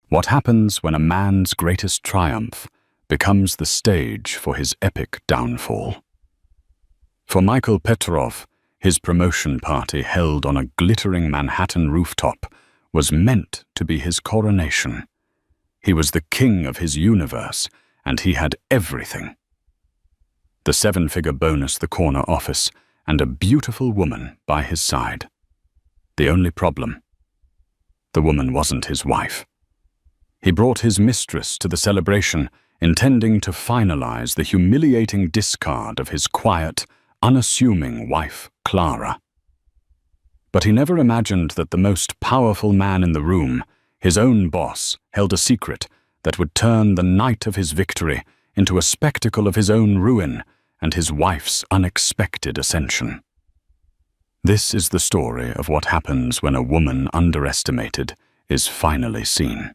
What happens when a man's greatest triumph becomes the stage for his epic downfall? For Michael Petrov, his promotion party held on a glittering Manhattan rooftop was meant to be his coronation. He was the king of his universe, and he had everything. The 7-figure bonus, the corner office, and a beautiful woman by his side. The only problem: the woman wasn't his wife. He brought his mistress to the celebration, intending to finalize the humiliating discard of his quiet, unassuming wife, Claraara. But he never imagined that the most powerful man in the room, his own boss, held a secret that would turn the night of his victory into a spectacle of his own ruin and his wife's unexpected ascension. This is the story of what happens when a woman underestimated is finally seen.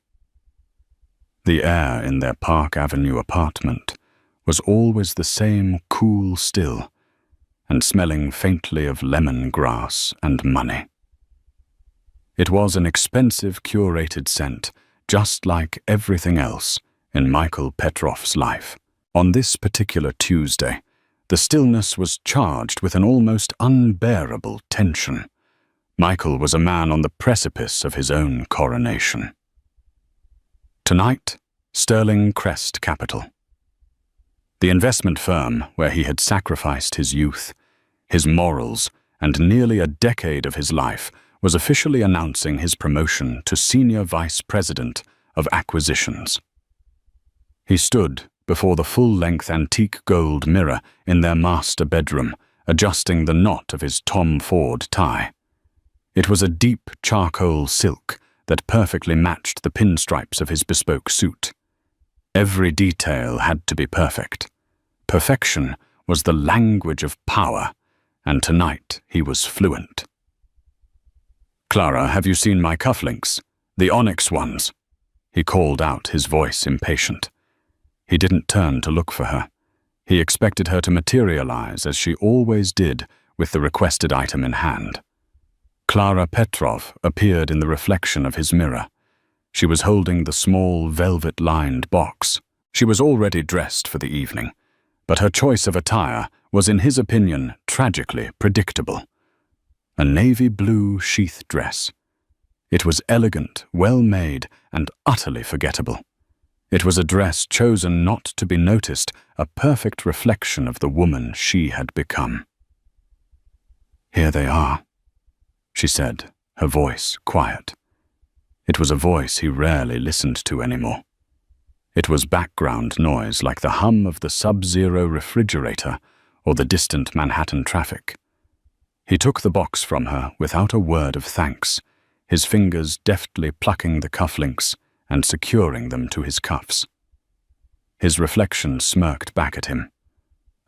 The air in their Park Avenue apartment was always the same cool still, and smelling faintly of lemongrass and money. It was an expensive curated scent, just like everything else in Michael Petrov's life. On this particular Tuesday, the stillness was charged with an almost unbearable tension. Michael was a man on the precipice of his own coronation. Tonight, Sterling Crest Capital. The investment firm where he had sacrificed his youth, his morals, and nearly a decade of his life was officially announcing his promotion to Senior Vice President of Acquisitions. He stood before the full-length antique gold mirror in their master bedroom, adjusting the knot of his Tom Ford tie. It was a deep charcoal silk that perfectly matched the pinstripes of his bespoke suit. Every detail had to be perfect. Perfection was the language of power, and tonight he was fluent. "Clara, have you seen my cufflinks? The onyx ones?" He called out, his voice impatient. He didn't turn to look for her. He expected her to materialize as she always did with the requested item in hand. Claraara Petrov appeared in the reflection of his mirror. She was holding the small, velvet-lined box. She was already dressed for the evening, but her choice of attire was, in his opinion, tragically predictable. A navy blue sheath dress. It was elegant, well-made, and utterly forgettable. It was a dress chosen not to be noticed, a perfect reflection of the woman she had become. "Here they are," she said, her voice quiet. It was a voice he rarely listened to anymore. It was background noise like the hum of the sub-zero refrigerator or the distant Manhattan traffic. He took the box from her without a word of thanks, his fingers deftly plucking the cufflinks and securing them to his cuffs. His reflection smirked back at him.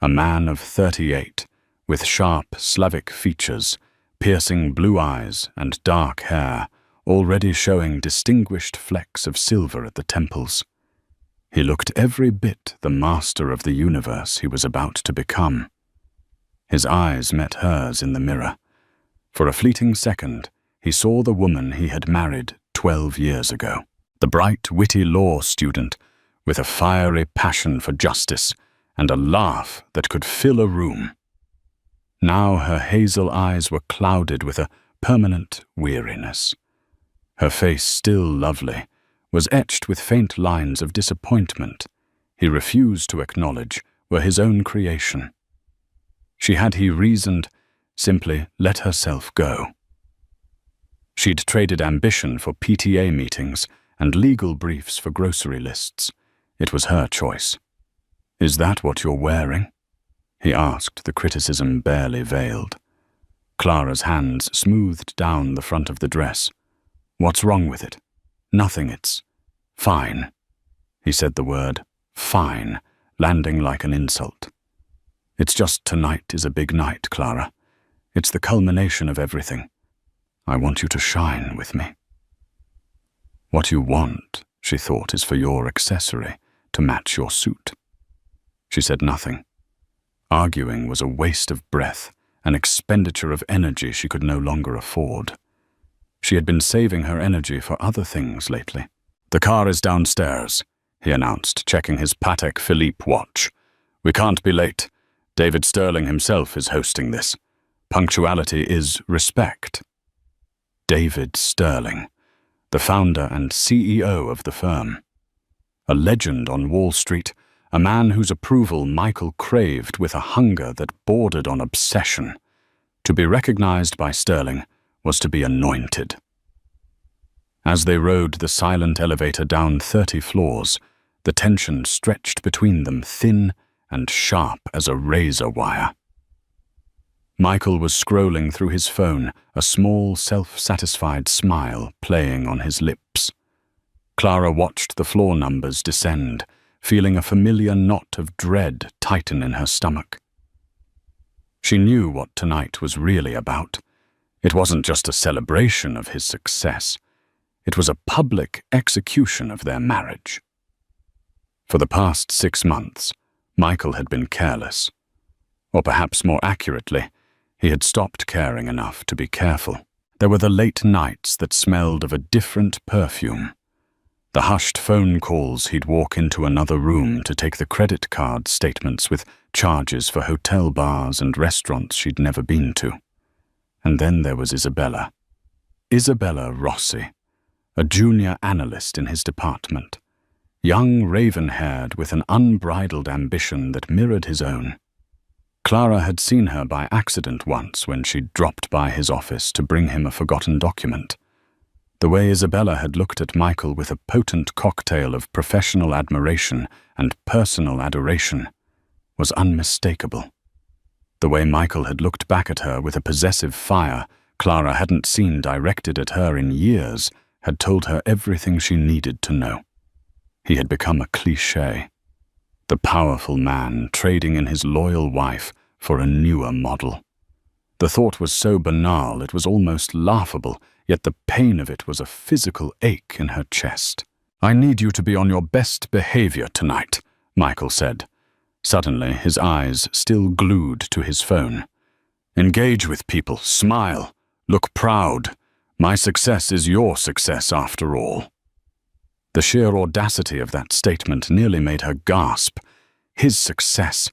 A man of 38, with sharp Slavic features, piercing blue eyes and dark hair, already showing distinguished flecks of silver at the temples. He looked every bit the master of the universe he was about to become. His eyes met hers in the mirror. For a fleeting second, he saw the woman he had married 12 years ago. The bright, witty law student with a fiery passion for justice and a laugh that could fill a room. Now her hazel eyes were clouded with a permanent weariness. Her face, still lovely, was etched with faint lines of disappointment he refused to acknowledge were his own creation. She had, he reasoned, simply let herself go. She'd traded ambition for PTA meetings and legal briefs for grocery lists. It was her choice. "Is that what you're wearing?" he asked, the criticism barely veiled. Clara's hands smoothed down the front of the dress. "What's wrong with it?" "Nothing, it's fine." He said the word fine, landing like an insult. "It's just tonight is a big night, Clara. It's the culmination of everything. I want you to shine with me." "What you want," she thought, "is for your accessory to match your suit." She said nothing. Arguing was a waste of breath, an expenditure of energy she could no longer afford. She had been saving her energy for other things lately. "The car is downstairs," he announced, checking his Patek Philippe watch. "We can't be late. David Sterling himself is hosting this. Punctuality is respect." David Sterling, the founder and CEO of the firm. A legend on Wall Street, a man whose approval Michael craved with a hunger that bordered on obsession. To be recognized by Sterling was to be anointed. As they rode the silent elevator down 30 floors, the tension stretched between them thin and sharp as a razor wire. Michael was scrolling through his phone, a small, self-satisfied smile playing on his lips. Clara watched the floor numbers descend, feeling a familiar knot of dread tighten in her stomach. She knew what tonight was really about. It wasn't just a celebration of his success. It was a public execution of their marriage. For the past 6 months, Michael had been careless. Or perhaps more accurately, he had stopped caring enough to be careful. There were the late nights that smelled of a different perfume. The hushed phone calls he'd walk into another room to take the credit card statements with charges for hotel bars and restaurants she'd never been to. And then there was Isabella. Isabella Rossi, a junior analyst in his department. Young, raven-haired, with an unbridled ambition that mirrored his own. Clara had seen her by accident once when she'd dropped by his office to bring him a forgotten document. The way Isabella had looked at Michael with a potent cocktail of professional admiration and personal adoration was unmistakable. The way Michael had looked back at her with a possessive fire Clara hadn't seen directed at her in years had told her everything she needed to know. He had become a cliché. The powerful man trading in his loyal wife for a newer model. The thought was so banal it was almost laughable, yet the pain of it was a physical ache in her chest. "I need you to be on your best behavior tonight," Michael said. Suddenly, his eyes still glued to his phone. "Engage with people, smile, look proud. My success is your success after all." The sheer audacity of that statement nearly made her gasp. His success.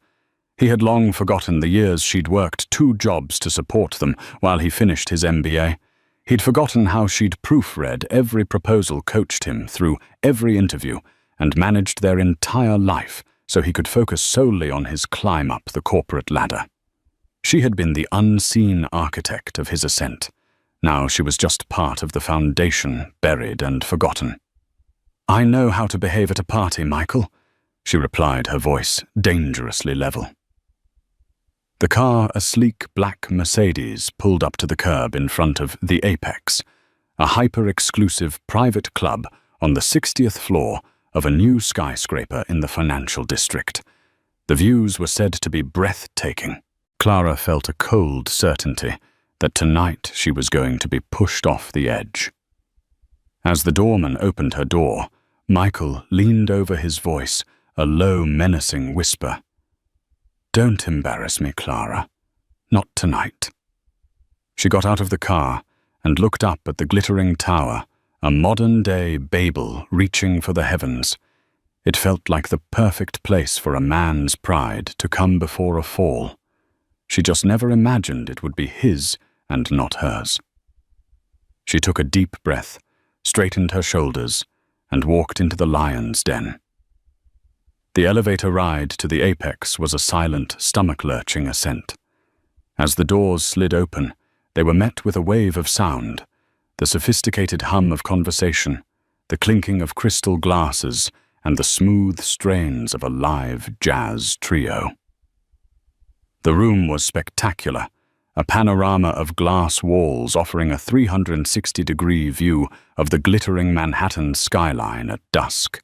He had long forgotten the years she'd worked 2 jobs to support them while he finished his MBA. He'd forgotten how she'd proofread every proposal coached him through every interview and managed their entire life so he could focus solely on his climb up the corporate ladder. She had been the unseen architect of his ascent. Now she was just part of the foundation, buried and forgotten. "I know how to behave at a party, Michael," she replied, her voice dangerously level. The car, a sleek black Mercedes, pulled up to the curb in front of The Apex, a hyper-exclusive private club on the 60th floor of a new skyscraper in the financial district. The views were said to be breathtaking. Clara felt a cold certainty that tonight she was going to be pushed off the edge. As the doorman opened her door, Michael leaned over his voice, a low, menacing whisper. "Don't embarrass me, Clara. Not tonight." She got out of the car and looked up at the glittering tower, a modern-day Babel reaching for the heavens. It felt like the perfect place for a man's pride to come before a fall. She just never imagined it would be his and not hers. She took a deep breath, straightened her shoulders, and walked into the lion's den. The elevator ride to the Apex was a silent, stomach-lurching ascent. As the doors slid open, they were met with a wave of sound, the sophisticated hum of conversation, the clinking of crystal glasses, and the smooth strains of a live jazz trio. The room was spectacular, a panorama of glass walls offering a 360-degree view of the glittering Manhattan skyline at dusk.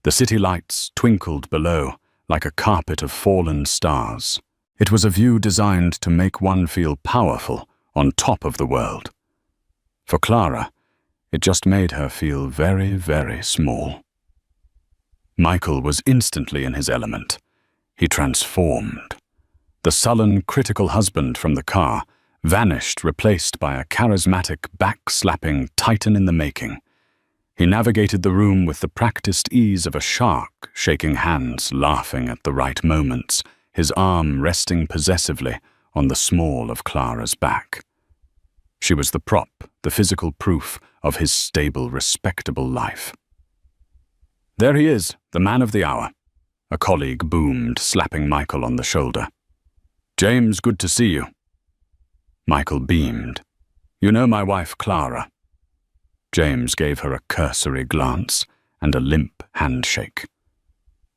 The city lights twinkled below like a carpet of fallen stars. It was a view designed to make one feel powerful on top of the world. For Clara, it just made her feel very, very small. Michael was instantly in his element. He transformed. The sullen, critical husband from the car vanished, replaced by a charismatic, back-slapping titan in the making. He navigated the room with the practiced ease of a shark, shaking hands, laughing at the right moments, his arm resting possessively on the small of Clara's back. She was the prop, the physical proof of his stable, respectable life. "There he is, the man of the hour," a colleague boomed, slapping Michael on the shoulder. "James, good to see you." Michael beamed. "You know my wife, Clara." James gave her a cursory glance and a limp handshake.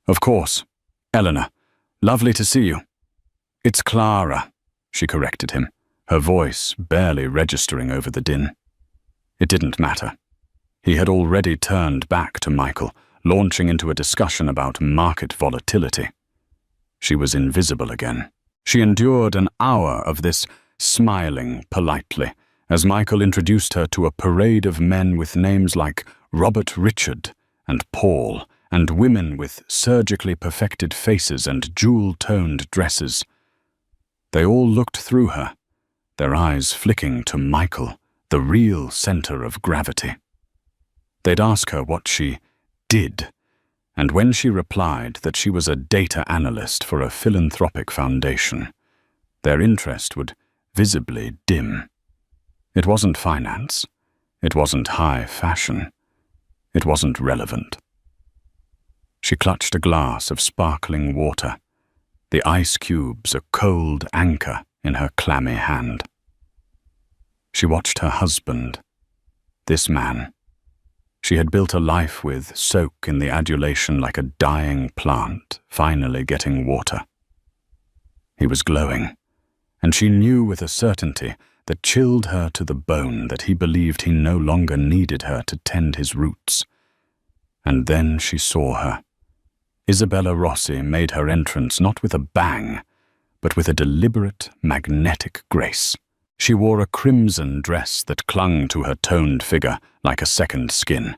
"Of course. Eleanor, lovely to see you." "It's Clara," she corrected him, her voice barely registering over the din. It didn't matter. He had already turned back to Michael, launching into a discussion about market volatility. She was invisible again. She endured an hour of this, smiling politely, as Michael introduced her to a parade of men with names like Robert Richard and Paul, and women with surgically perfected faces and jewel-toned dresses. They all looked through her, their eyes flicking to Michael, the real center of gravity. They'd ask her what she did, and when she replied that she was a data analyst for a philanthropic foundation, their interest would visibly dim. It wasn't finance. It wasn't high fashion. It wasn't relevant. She clutched a glass of sparkling water, the ice cubes a cold anchor in her clammy hand. She watched her husband, this man she had built a life with, soak in the adulation like a dying plant, finally getting water. He was glowing, and she knew with a certainty that chilled her to the bone that he believed he no longer needed her to tend his roots. And then she saw her. Isabella Rossi made her entrance not with a bang, but with a deliberate, magnetic grace. She wore a crimson dress that clung to her toned figure like a second skin.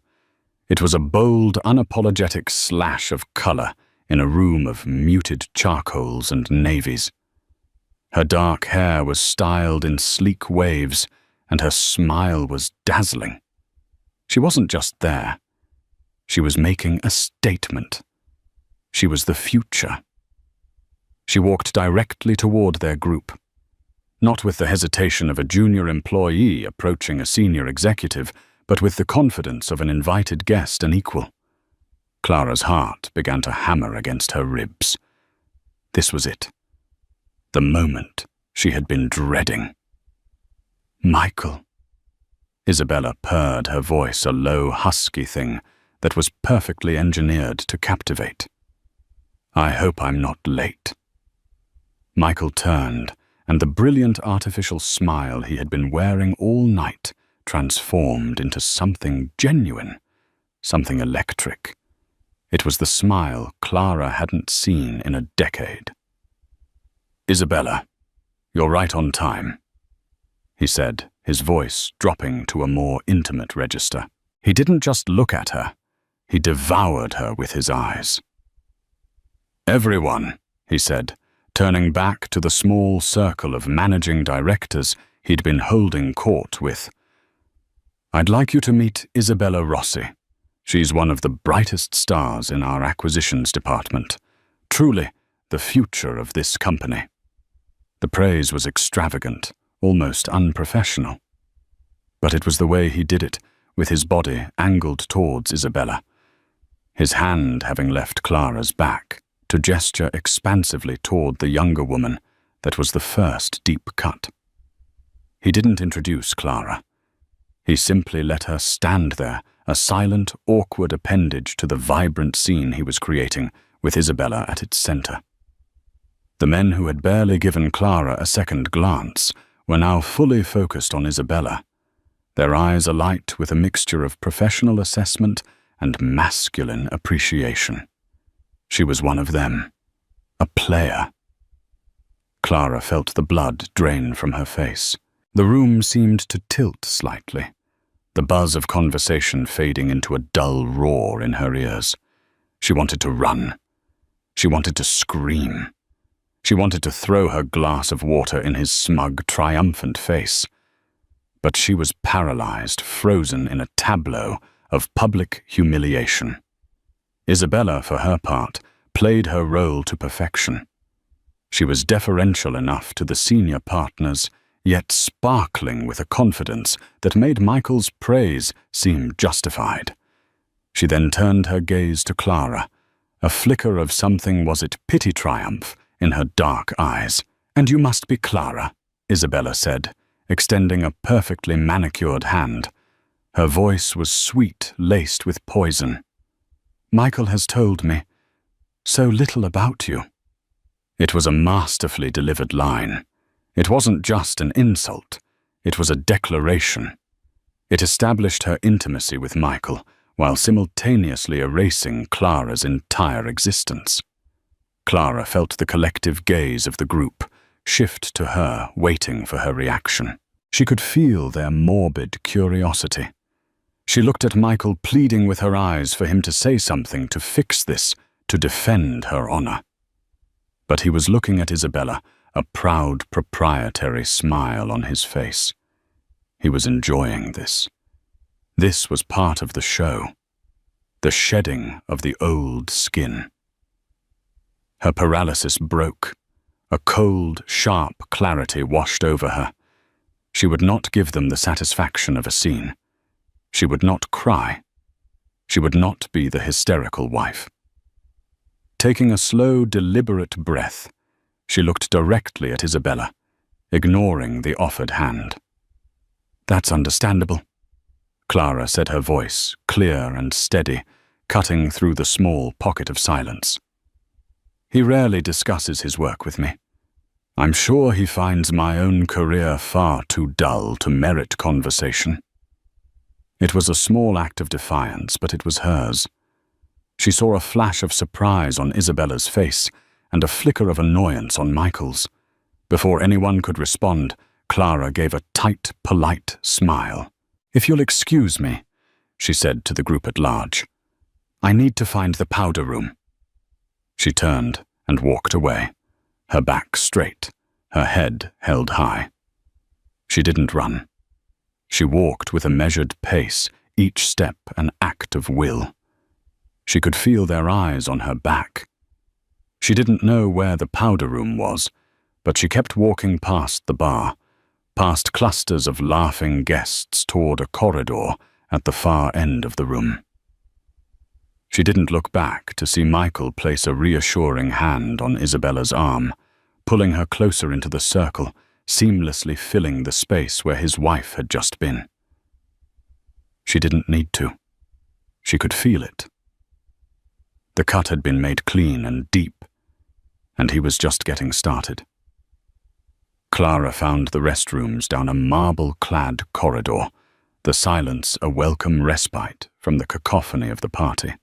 It was a bold, unapologetic slash of color in a room of muted charcoals and navies. Her dark hair was styled in sleek waves, and her smile was dazzling. She wasn't just there. She was making a statement. She was the future. She walked directly toward their group, not with the hesitation of a junior employee approaching a senior executive, but with the confidence of an invited guest and equal. Clara's heart began to hammer against her ribs. This was it. The moment she had been dreading. "Michael." Isabella purred, her voice a low, husky thing that was perfectly engineered to captivate. "I hope I'm not late." Michael turned, and the brilliant artificial smile he had been wearing all night transformed into something genuine, something electric. It was the smile Clara hadn't seen in a decade. "Isabella, you're right on time," he said, his voice dropping to a more intimate register. He didn't just look at her, he devoured her with his eyes. "Everyone," he said, turning back to the small circle of managing directors he'd been holding court with. "I'd like you to meet Isabella Rossi. She's one of the brightest stars in our acquisitions department. Truly, the future of this company." The praise was extravagant, almost unprofessional. But it was the way he did it, with his body angled towards Isabella, his hand having left Clara's back, to gesture expansively toward the younger woman that was the first deep cut. He didn't introduce Clara. He simply let her stand there, a silent, awkward appendage to the vibrant scene he was creating, with Isabella at its center. The men who had barely given Clara a second glance were now fully focused on Isabella, their eyes alight with a mixture of professional assessment and masculine appreciation. She was one of them, a player. Clara felt the blood drain from her face. The room seemed to tilt slightly, the buzz of conversation fading into a dull roar in her ears. She wanted to run. She wanted to scream. She wanted to throw her glass of water in his smug, triumphant face. But she was paralyzed, frozen in a tableau of public humiliation. Isabella, for her part, played her role to perfection. She was deferential enough to the senior partners, yet sparkling with a confidence that made Michael's praise seem justified. She then turned her gaze to Clara, a flicker of something, was it pity triumph, in her dark eyes. "And you must be Clara," Isabella said, extending a perfectly manicured hand. Her voice was sweet, laced with poison. "Michael has told me so little about you." It was a masterfully delivered line. It wasn't just an insult. It was a declaration. It established her intimacy with Michael, while simultaneously erasing Clara's entire existence. Clara felt the collective gaze of the group shift to her, waiting for her reaction. She could feel their morbid curiosity. She looked at Michael, pleading with her eyes for him to say something to fix this, to defend her honor. But he was looking at Isabella, a proud, proprietary smile on his face. He was enjoying this. This was part of the show, the shedding of the old skin. Her paralysis broke. A cold, sharp clarity washed over her. She would not give them the satisfaction of a scene. She would not cry. She would not be the hysterical wife. Taking a slow, deliberate breath, she looked directly at Isabella, ignoring the offered hand. "That's understandable," Clara said, her voice clear and steady, cutting through the small pocket of silence. "He rarely discusses his work with me. I'm sure he finds my own career far too dull to merit conversation." It was a small act of defiance, but it was hers. She saw a flash of surprise on Isabella's face and a flicker of annoyance on Michael's. Before anyone could respond, Clara gave a tight, polite smile. "If you'll excuse me," she said to the group at large, "I need to find the powder room." She turned and walked away, her back straight, her head held high. She didn't run. She walked with a measured pace, each step an act of will. She could feel their eyes on her back. She didn't know where the powder room was, but she kept walking past the bar, past clusters of laughing guests toward a corridor at the far end of the room. She didn't look back to see Michael place a reassuring hand on Isabella's arm, pulling her closer into the circle, seamlessly filling the space where his wife had just been. She didn't need to. She could feel it. The cut had been made clean and deep, and he was just getting started. Clara found the restrooms down a marble-clad corridor, the silence a welcome respite from the cacophony of the party.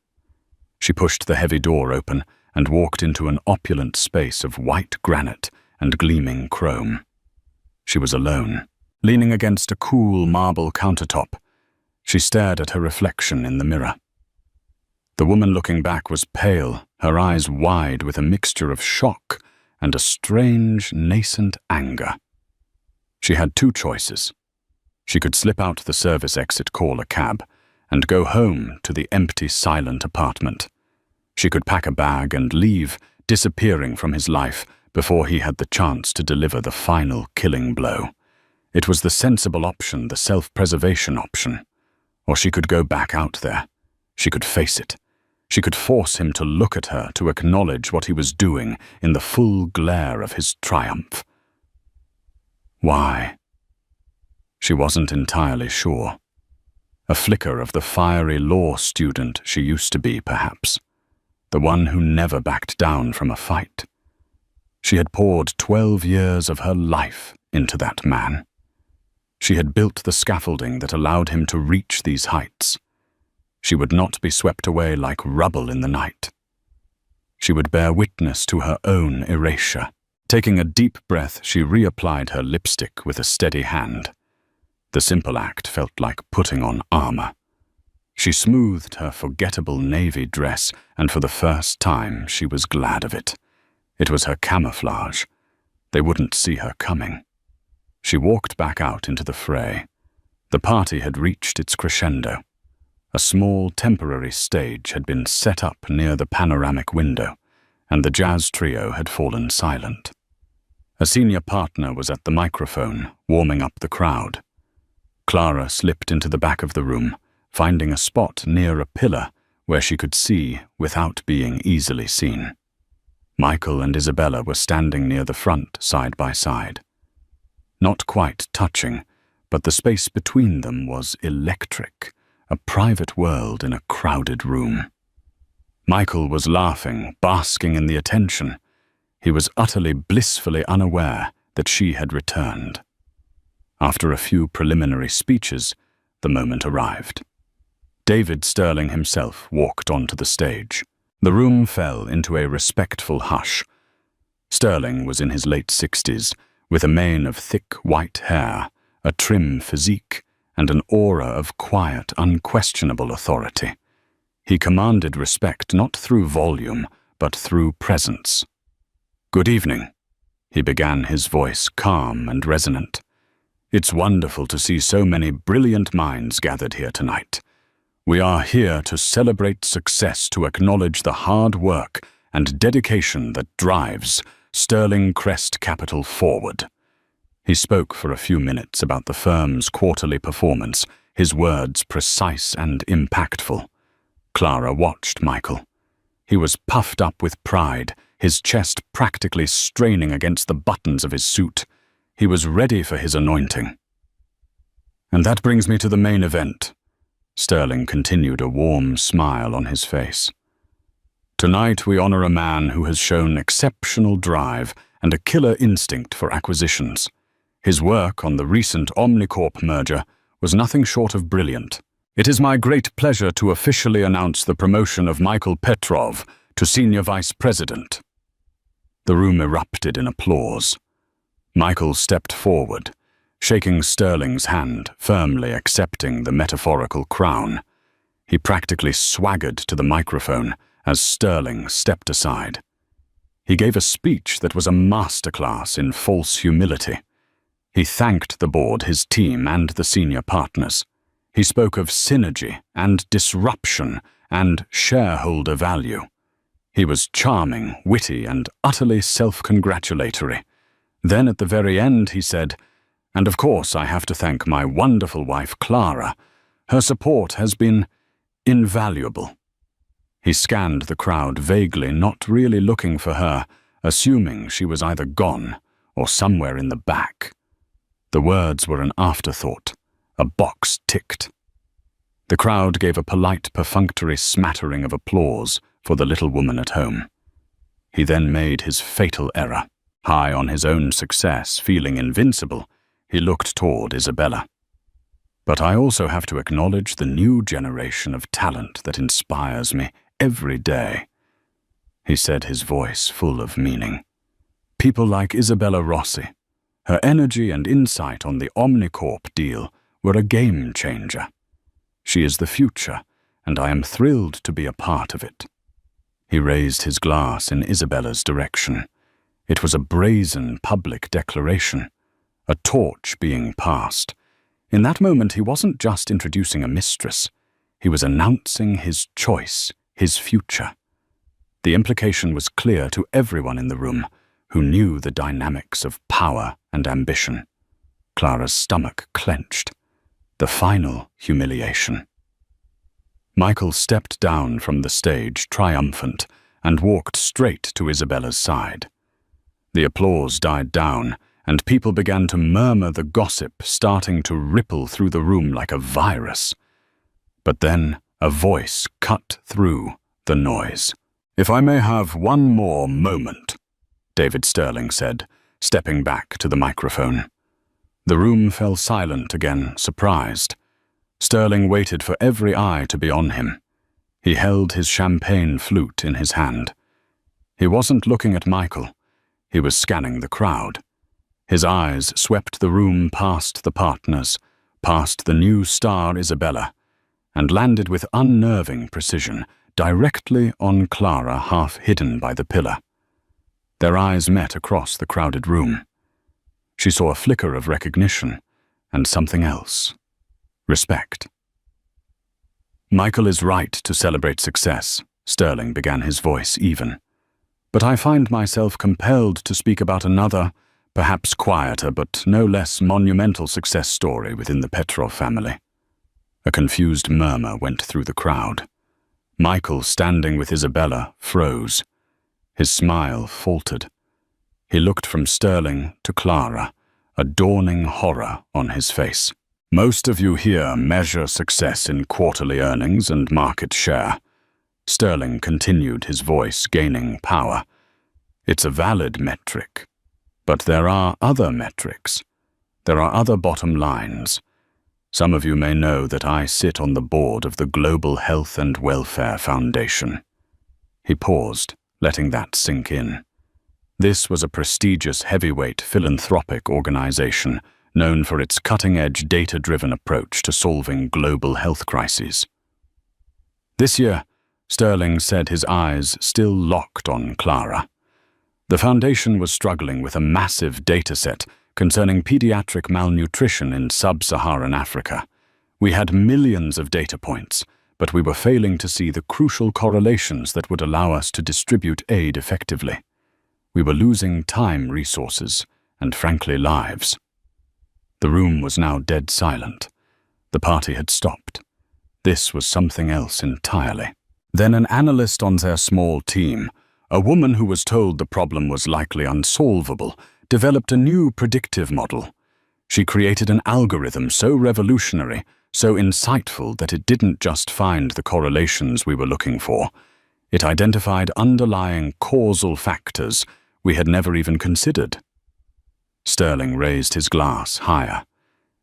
She pushed the heavy door open and walked into an opulent space of white granite and gleaming chrome. She was alone, leaning against a cool marble countertop. She stared at her reflection in the mirror. The woman looking back was pale, her eyes wide with a mixture of shock and a strange, nascent anger. She had two choices. She could slip out the service exit, call a cab, and go home to the empty, silent apartment. She could pack a bag and leave, disappearing from his life before he had the chance to deliver the final killing blow. It was the sensible option, the self-preservation option. Or she could go back out there. She could face it. She could force him to look at her, to acknowledge what he was doing in the full glare of his triumph. Why? She wasn't entirely sure. A flicker of the fiery law student she used to be, perhaps. The one who never backed down from a fight. She had poured 12 years of her life into that man. She had built the scaffolding that allowed him to reach these heights. She would not be swept away like rubble in the night. She would bear witness to her own erasure. Taking a deep breath, she reapplied her lipstick with a steady hand. The simple act felt like putting on armor. She smoothed her forgettable navy dress, and for the first time she was glad of it. It was her camouflage. They wouldn't see her coming. She walked back out into the fray. The party had reached its crescendo. A small temporary stage had been set up near the panoramic window, and the jazz trio had fallen silent. A senior partner was at the microphone, warming up the crowd. Clara slipped into the back of the room, finding a spot near a pillar where she could see without being easily seen. Michael and Isabella were standing near the front, side by side. Not quite touching, but the space between them was electric, a private world in a crowded room. Michael was laughing, basking in the attention. He was utterly blissfully unaware that she had returned. After a few preliminary speeches, the moment arrived. David Sterling himself walked onto the stage. The room fell into a respectful hush. Sterling was in his late 60s, with a mane of thick white hair, a trim physique, and an aura of quiet, unquestionable authority. He commanded respect not through volume, but through presence. "Good evening," he began, his voice calm and resonant. "It's wonderful to see so many brilliant minds gathered here tonight. We are here to celebrate success, to acknowledge the hard work and dedication that drives Sterling Crest Capital forward." He spoke for a few minutes about the firm's quarterly performance, his words precise and impactful. Clara watched Michael. He was puffed up with pride, his chest practically straining against the buttons of his suit. He was ready for his anointing. "And that brings me to the main event." Sterling continued, a warm smile on his face. "Tonight we honor a man who has shown exceptional drive and a killer instinct for acquisitions. His work on the recent Omnicorp merger was nothing short of brilliant. It is my great pleasure to officially announce the promotion of Michael Petrov to Senior Vice President." The room erupted in applause. Michael stepped forward, shaking Sterling's hand, firmly accepting the metaphorical crown. He practically swaggered to the microphone as Sterling stepped aside. He gave a speech that was a masterclass in false humility. He thanked the board, his team, and the senior partners. He spoke of synergy and disruption and shareholder value. He was charming, witty, and utterly self-congratulatory. Then at the very end he said, "And of course I have to thank my wonderful wife Clara. Her support has been invaluable." He scanned the crowd vaguely, not really looking for her, assuming she was either gone or somewhere in the back. The words were an afterthought. A box ticked. The crowd gave a polite, perfunctory smattering of applause for the little woman at home. He then made his fatal error. High on his own success, feeling invincible, he looked toward Isabella. "But I also have to acknowledge the new generation of talent that inspires me every day," he said, his voice full of meaning. "People like Isabella Rossi. Her energy and insight on the Omnicorp deal were a game changer. She is the future, and I am thrilled to be a part of it." He raised his glass in Isabella's direction. It was a brazen public declaration, a torch being passed. In that moment, he wasn't just introducing a mistress. He was announcing his choice, his future. The implication was clear to everyone in the room who knew the dynamics of power and ambition. Clara's stomach clenched. The final humiliation. Michael stepped down from the stage, triumphant, and walked straight to Isabella's side. The applause died down, and people began to murmur the gossip starting to ripple through the room like a virus. But then a voice cut through the noise. "If I may have one more moment," David Sterling said, stepping back to the microphone. The room fell silent again, surprised. Sterling waited for every eye to be on him. He held his champagne flute in his hand. He wasn't looking at Michael. He was scanning the crowd. His eyes swept the room past the partners, past the new star Isabella, and landed with unnerving precision directly on Clara, half hidden by the pillar. Their eyes met across the crowded room. She saw a flicker of recognition and something else. Respect. Michael is right to celebrate success, Sterling began, his voice even. But I find myself compelled to speak about another, perhaps quieter but no less monumental success story within the Petrov family. A confused murmur went through the crowd. Michael, standing with Isabella, froze. His smile faltered. He looked from Sterling to Claraara, a dawning horror on his face. Most of you here measure success in quarterly earnings and market share. Sterling continued, his voice gaining power. It's a valid metric. But there are other metrics. There are other bottom lines. Some of you may know that I sit on the board of the Global Health and Welfare Foundation. He paused, letting that sink in. This was a prestigious heavyweight philanthropic organization known for its cutting-edge data-driven approach to solving global health crises. This year, Sterling said, his eyes still locked on Claraara. The foundation was struggling with a massive data set concerning pediatric malnutrition in sub-Saharan Africa. We had millions of data points, but we were failing to see the crucial correlations that would allow us to distribute aid effectively. We were losing time, resources, and frankly, lives. The room was now dead silent. The party had stopped. This was something else entirely. Then an analyst on their small team, a woman who was told the problem was likely unsolvable, developed a new predictive model. She created an algorithm so revolutionary, so insightful that it didn't just find the correlations we were looking for. It identified underlying causal factors we had never even considered. Sterling raised his glass higher.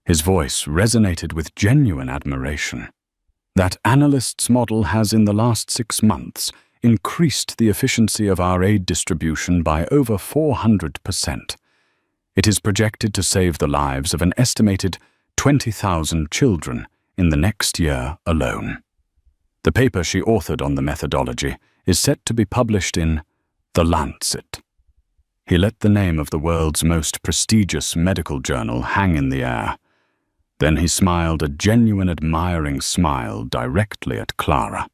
His voice resonated with genuine admiration. That analyst's model has, in the last 6 months, increased the efficiency of our aid distribution by over 400%. It is projected to save the lives of an estimated 20,000 children in the next year alone. The paper she authored on the methodology is set to be published in The Lancet. He let the name of the world's most prestigious medical journal hang in the air. Then he smiled a genuine admiring smile directly at Claraara.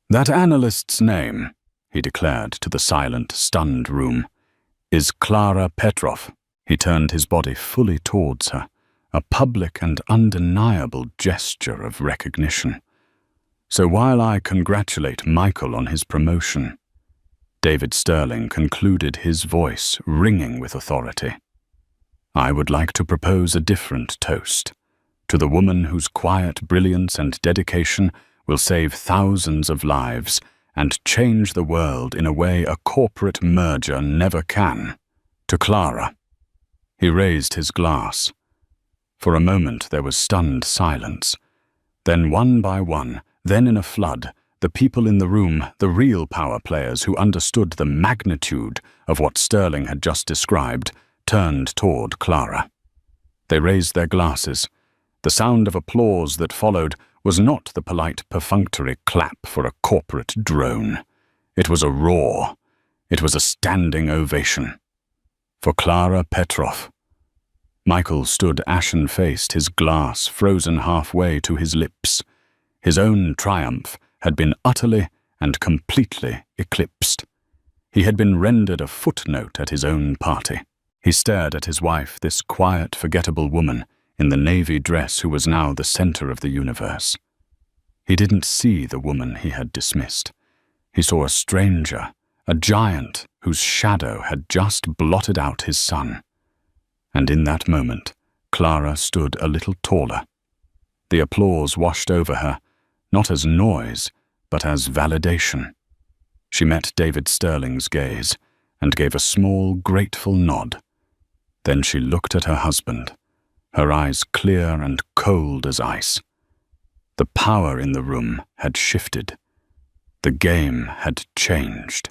That analyst's name, he declared to the silent, stunned room, is Claraara Petrov. He turned his body fully towards her, a public and undeniable gesture of recognition. So while I congratulate Michael on his promotion, David Sterling concluded, his voice ringing with authority, I would like to propose a different toast to the woman whose quiet brilliance and dedication will save thousands of lives and change the world in a way a corporate merger never can. To Claraara. He raised his glass. For a moment there was stunned silence. Then one by one, then in a flood, the people in the room, the real power players who understood the magnitude of what Sterling had just described, turned toward Claraara. They raised their glasses. The sound of applause that followed was not the polite, perfunctory clap for a corporate drone. It was a roar. It was a standing ovation. For Claraara Petrov. Michael stood ashen-faced, his glass frozen halfway to his lips. His own triumph had been utterly and completely eclipsed. He had been rendered a footnote at his own party. He stared at his wife, this quiet, forgettable woman in the navy dress who was now the center of the universe. He didn't see the woman he had dismissed. He saw a stranger, a giant whose shadow had just blotted out his son. And in that moment, Claraara stood a little taller. The applause washed over her, not as noise, but as validation. She met David Sterling's gaze and gave a small, grateful nod. Then she looked at her husband, her eyes clear and cold as ice. The power in the room had shifted. The game had changed,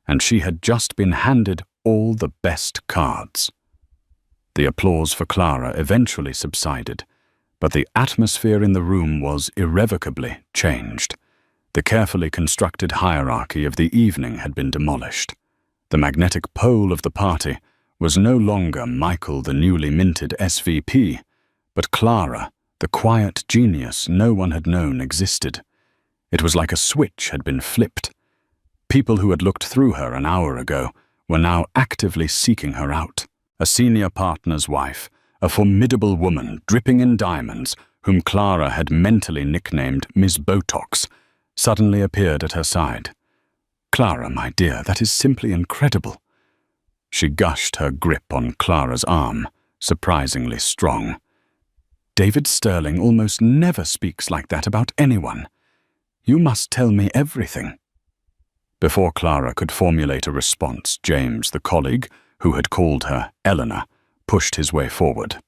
and she had just been handed all the best cards. The applause for Claraara eventually subsided, but the atmosphere in the room was irrevocably changed. The carefully constructed hierarchy of the evening had been demolished. The magnetic pole of the party was no longer Michael, the newly minted SVP, but Claraara, the quiet genius no one had known existed. It was like a switch had been flipped. People who had looked through her an hour ago were now actively seeking her out. A senior partner's wife, a formidable woman dripping in diamonds, whom Clara had mentally nicknamed Ms. Botox, suddenly appeared at her side. "Clara, my dear, that is simply incredible." She gushed her grip on Clara's arm, surprisingly strong. "David Sterling almost never speaks like that about anyone. You must tell me everything." Before Clara could formulate a response, James, the colleague, who had called her Eleanor, pushed his way forward.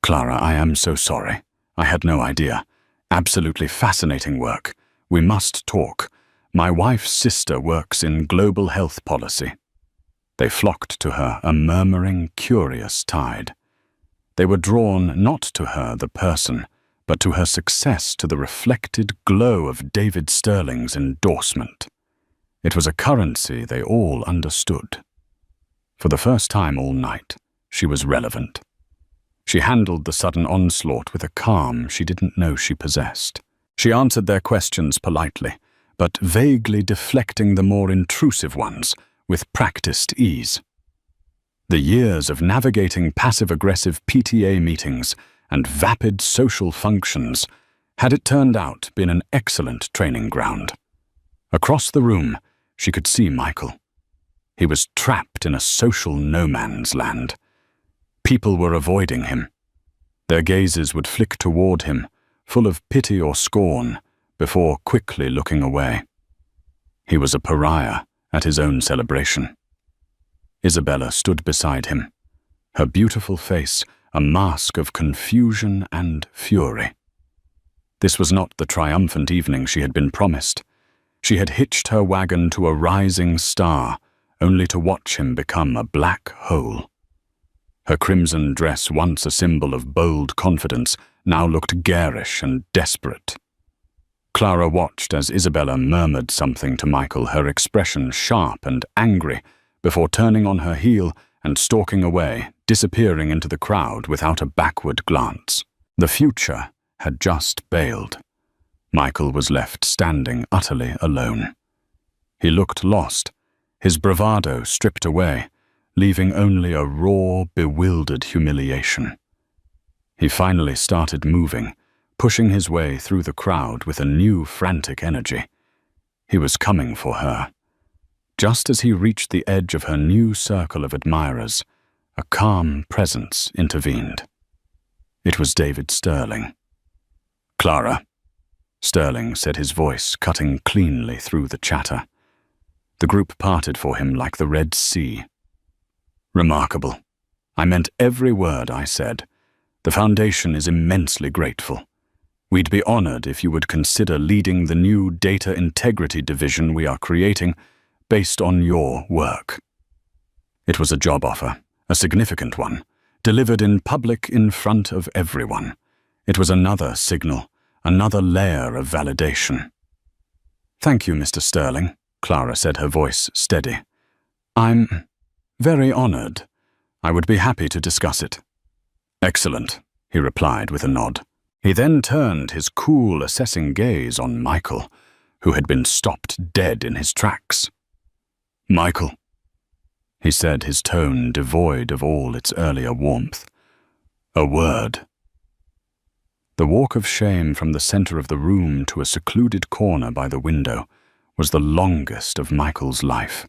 "Clara, I am so sorry. I had no idea. Absolutely fascinating work. We must talk. My wife's sister works in global health policy." They flocked to her, a murmuring, curious tide. They were drawn not to her, the person, but to her success, to the reflected glow of David Sterling's endorsement. It was a currency they all understood. For the first time all night, she was relevant. She handled the sudden onslaught with a calm she didn't know she possessed. She answered their questions politely, but vaguely deflecting the more intrusive ones with practiced ease. The years of navigating passive-aggressive PTA meetings and vapid social functions had, it turned out, been an excellent training ground. Across the room, she could see Michael. He was trapped in a social no-man's land. People were avoiding him. Their gazes would flick toward him, full of pity or scorn, before quickly looking away. He was a pariah at his own celebration. Isabella stood beside him, her beautiful face a mask of confusion and fury. This was not the triumphant evening she had been promised. She had hitched her wagon to a rising star, only to watch him become a black hole. Her crimson dress, once a symbol of bold confidence, now looked garish and desperate. Clara watched as Isabella murmured something to Michael, her expression sharp and angry, before turning on her heel and stalking away, disappearing into the crowd without a backward glance. The future had just bailed. Michael was left standing utterly alone. He looked lost, his bravado stripped away, leaving only a raw, bewildered humiliation. He finally started moving, pushing his way through the crowd with a new frantic energy. He was coming for her. Just as he reached the edge of her new circle of admirers, a calm presence intervened. It was David Sterling. "Clara," Sterling said, his voice cutting cleanly through the chatter. The group parted for him like the Red Sea. "Remarkable. I meant every word I said. The Foundation is immensely grateful. We'd be honored if you would consider leading the new data integrity division we are creating based on your work." It was a job offer, a significant one, delivered in public in front of everyone. It was another signal, another layer of validation. "Thank you, Mr. Sterling," Clara said, her voice steady. "I'm very honored. I would be happy to discuss it." "Excellent," he replied with a nod. He then turned his cool, assessing gaze on Michael, who had been stopped dead in his tracks. "Michael," he said, his tone devoid of all its earlier warmth. "A word." The walk of shame from the center of the room to a secluded corner by the window was the longest of Michael's life.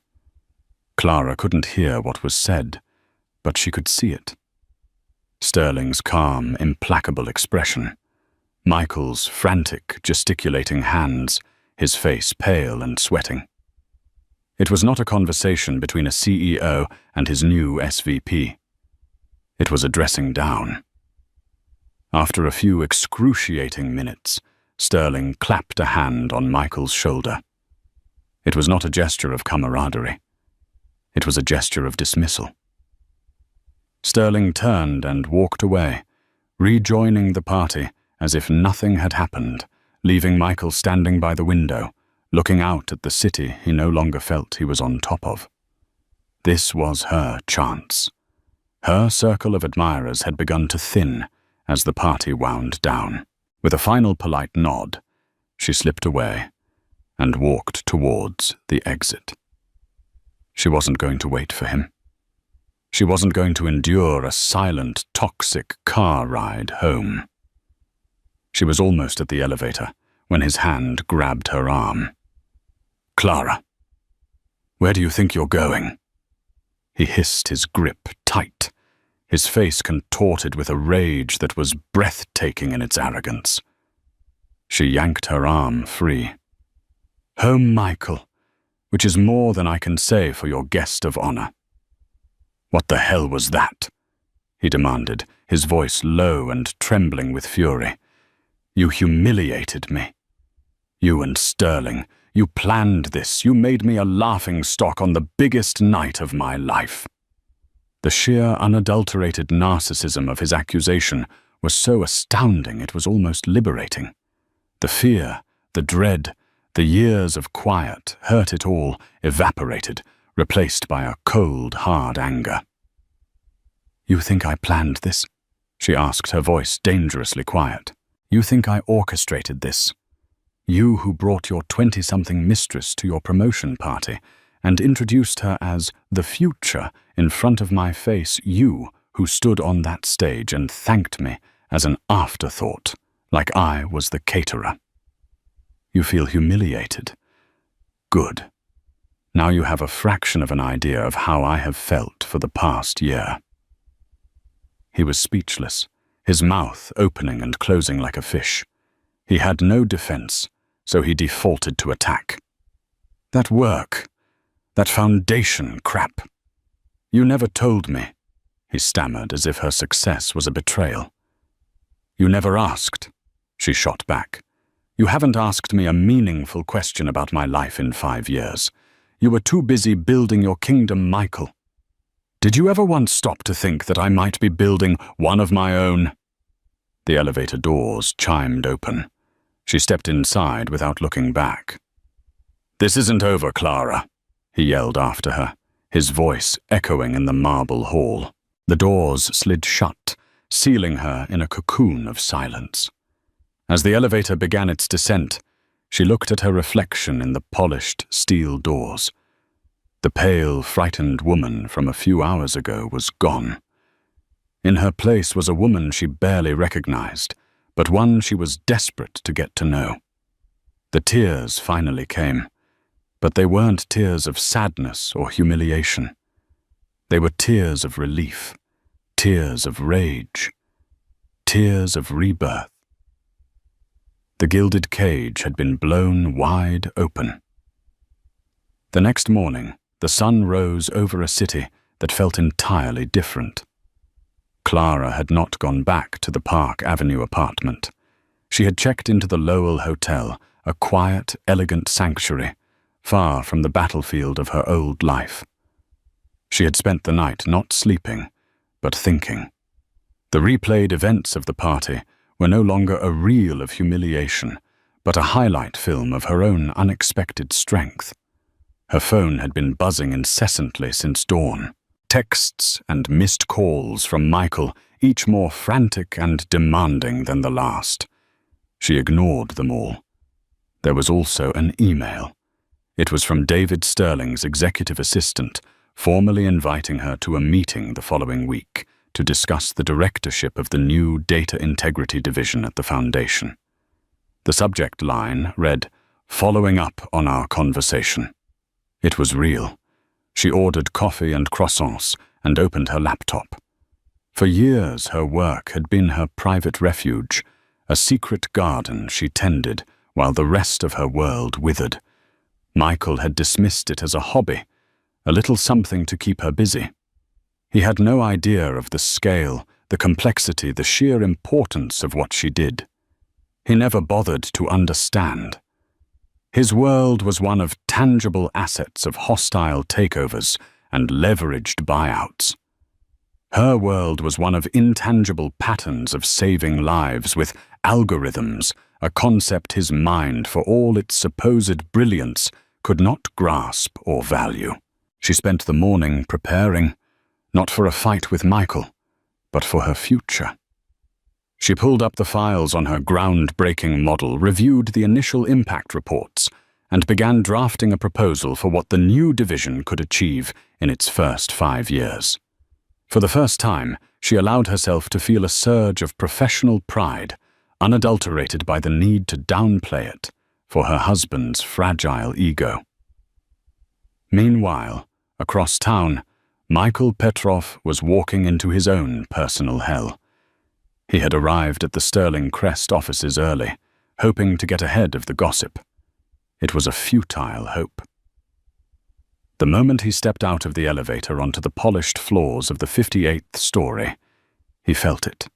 Clara couldn't hear what was said, but she could see it. Sterling's calm, implacable expression, Michael's frantic, gesticulating hands, his face pale and sweating. It was not a conversation between a CEO and his new SVP. It was a dressing down. After a few excruciating minutes, Sterling clapped a hand on Michael's shoulder. It was not a gesture of camaraderie. It was a gesture of dismissal. Sterling turned and walked away, rejoining the party as if nothing had happened, leaving Michael standing by the window, looking out at the city he no longer felt he was on top of. This was her chance. Her circle of admirers had begun to thin, as the party wound down. With a final polite nod, she slipped away and walked towards the exit. She wasn't going to wait for him. She wasn't going to endure a silent, toxic car ride home. She was almost at the elevator when his hand grabbed her arm. "Clara, where do you think you're going?" He hissed, his grip tight, his face contorted with a rage that was breathtaking in its arrogance. She yanked her arm free. "Home, Michael, which is more than I can say for your guest of honor." "What the hell was that?" he demanded, his voice low and trembling with fury. "You humiliated me. You and Sterling, you planned this. You made me a laughingstock on the biggest night of my life." The sheer, unadulterated narcissism of his accusation was so astounding it was almost liberating. The fear, the dread, the years of quiet, hurt it all, evaporated, replaced by a cold, hard anger. "You think I planned this?" she asked, her voice dangerously quiet. "You think I orchestrated this? You who brought your 20-something mistress to your promotion party and introduced her as the future in front of my face, you who stood on that stage and thanked me as an afterthought, like I was the caterer. You feel humiliated. Good. Now you have a fraction of an idea of how I have felt for the past year." He was speechless, his mouth opening and closing like a fish. He had no defense, so he defaulted to attack. "That work, that foundation crap. You never told me," he stammered as if her success was a betrayal. "You never asked," she shot back. "You haven't asked me a meaningful question about my life in 5 years. You were too busy building your kingdom, Michael. Did you ever once stop to think that I might be building one of my own?" The elevator doors chimed open. She stepped inside without looking back. "This isn't over, Clara," he yelled after her, his voice echoing in the marble hall. The doors slid shut, sealing her in a cocoon of silence. As the elevator began its descent, she looked at her reflection in the polished steel doors. The pale, frightened woman from a few hours ago was gone. In her place was a woman she barely recognized, but one she was desperate to get to know. The tears finally came, but they weren't tears of sadness or humiliation. They were tears of relief, tears of rage, tears of rebirth. The gilded cage had been blown wide open. The next morning, the sun rose over a city that felt entirely different. Clara had not gone back to the Park Avenue apartment. She had checked into the Lowell Hotel, a quiet, elegant sanctuary, far from the battlefield of her old life. She had spent the night not sleeping, but thinking. The replayed events of the party were no longer a reel of humiliation, but a highlight film of her own unexpected strength. Her phone had been buzzing incessantly since dawn. Texts and missed calls from Michael, each more frantic and demanding than the last. She ignored them all. There was also an email. It was from David Sterling's executive assistant, formally inviting her to a meeting the following week to discuss the directorship of the new Data Integrity Division at the Foundation. The subject line read, "Following up on our conversation." It was real. She ordered coffee and croissants and opened her laptop. For years, her work had been her private refuge, a secret garden she tended while the rest of her world withered. Michael had dismissed it as a hobby, a little something to keep her busy. He had no idea of the scale, the complexity, the sheer importance of what she did. He never bothered to understand. His world was one of tangible assets of hostile takeovers and leveraged buyouts. Her world was one of intangible patterns of saving lives with algorithms, a concept his mind, for all its supposed brilliance, could not grasp or value. She spent the morning preparing, not for a fight with Michael, but for her future. She pulled up the files on her groundbreaking model, reviewed the initial impact reports, and began drafting a proposal for what the new division could achieve in its first 5 years. For the first time, she allowed herself to feel a surge of professional pride, unadulterated by the need to downplay it for her husband's fragile ego. Meanwhile, across town, Michael Petrov was walking into his own personal hell. He had arrived at the Sterling Crest offices early, hoping to get ahead of the gossip. It was a futile hope. The moment he stepped out of the elevator onto the polished floors of the 58th story, he felt it.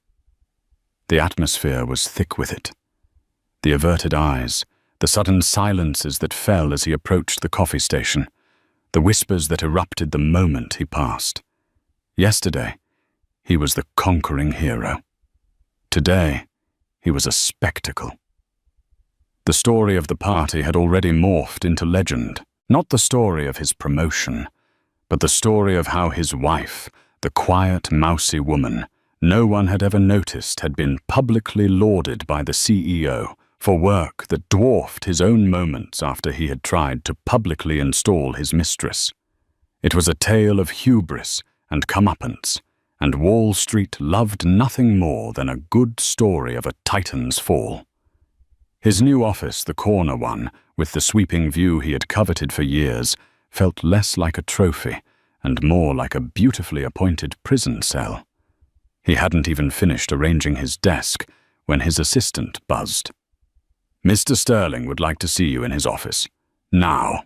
The atmosphere was thick with it. The averted eyes, the sudden silences that fell as he approached the coffee station, the whispers that erupted the moment he passed. Yesterday, he was the conquering hero. Today, he was a spectacle. The story of the party had already morphed into legend, not the story of his promotion, but the story of how his wife, the quiet, mousy woman no one had ever noticed, had been publicly lauded by the CEO for work that dwarfed his own moments after he had tried to publicly install his mistress. It was a tale of hubris and comeuppance, and Wall Street loved nothing more than a good story of a titan's fall. His new office, the corner one, with the sweeping view he had coveted for years, felt less like a trophy and more like a beautifully appointed prison cell. He hadn't even finished arranging his desk when his assistant buzzed. "Mr. Sterling would like to see you in his office. Now."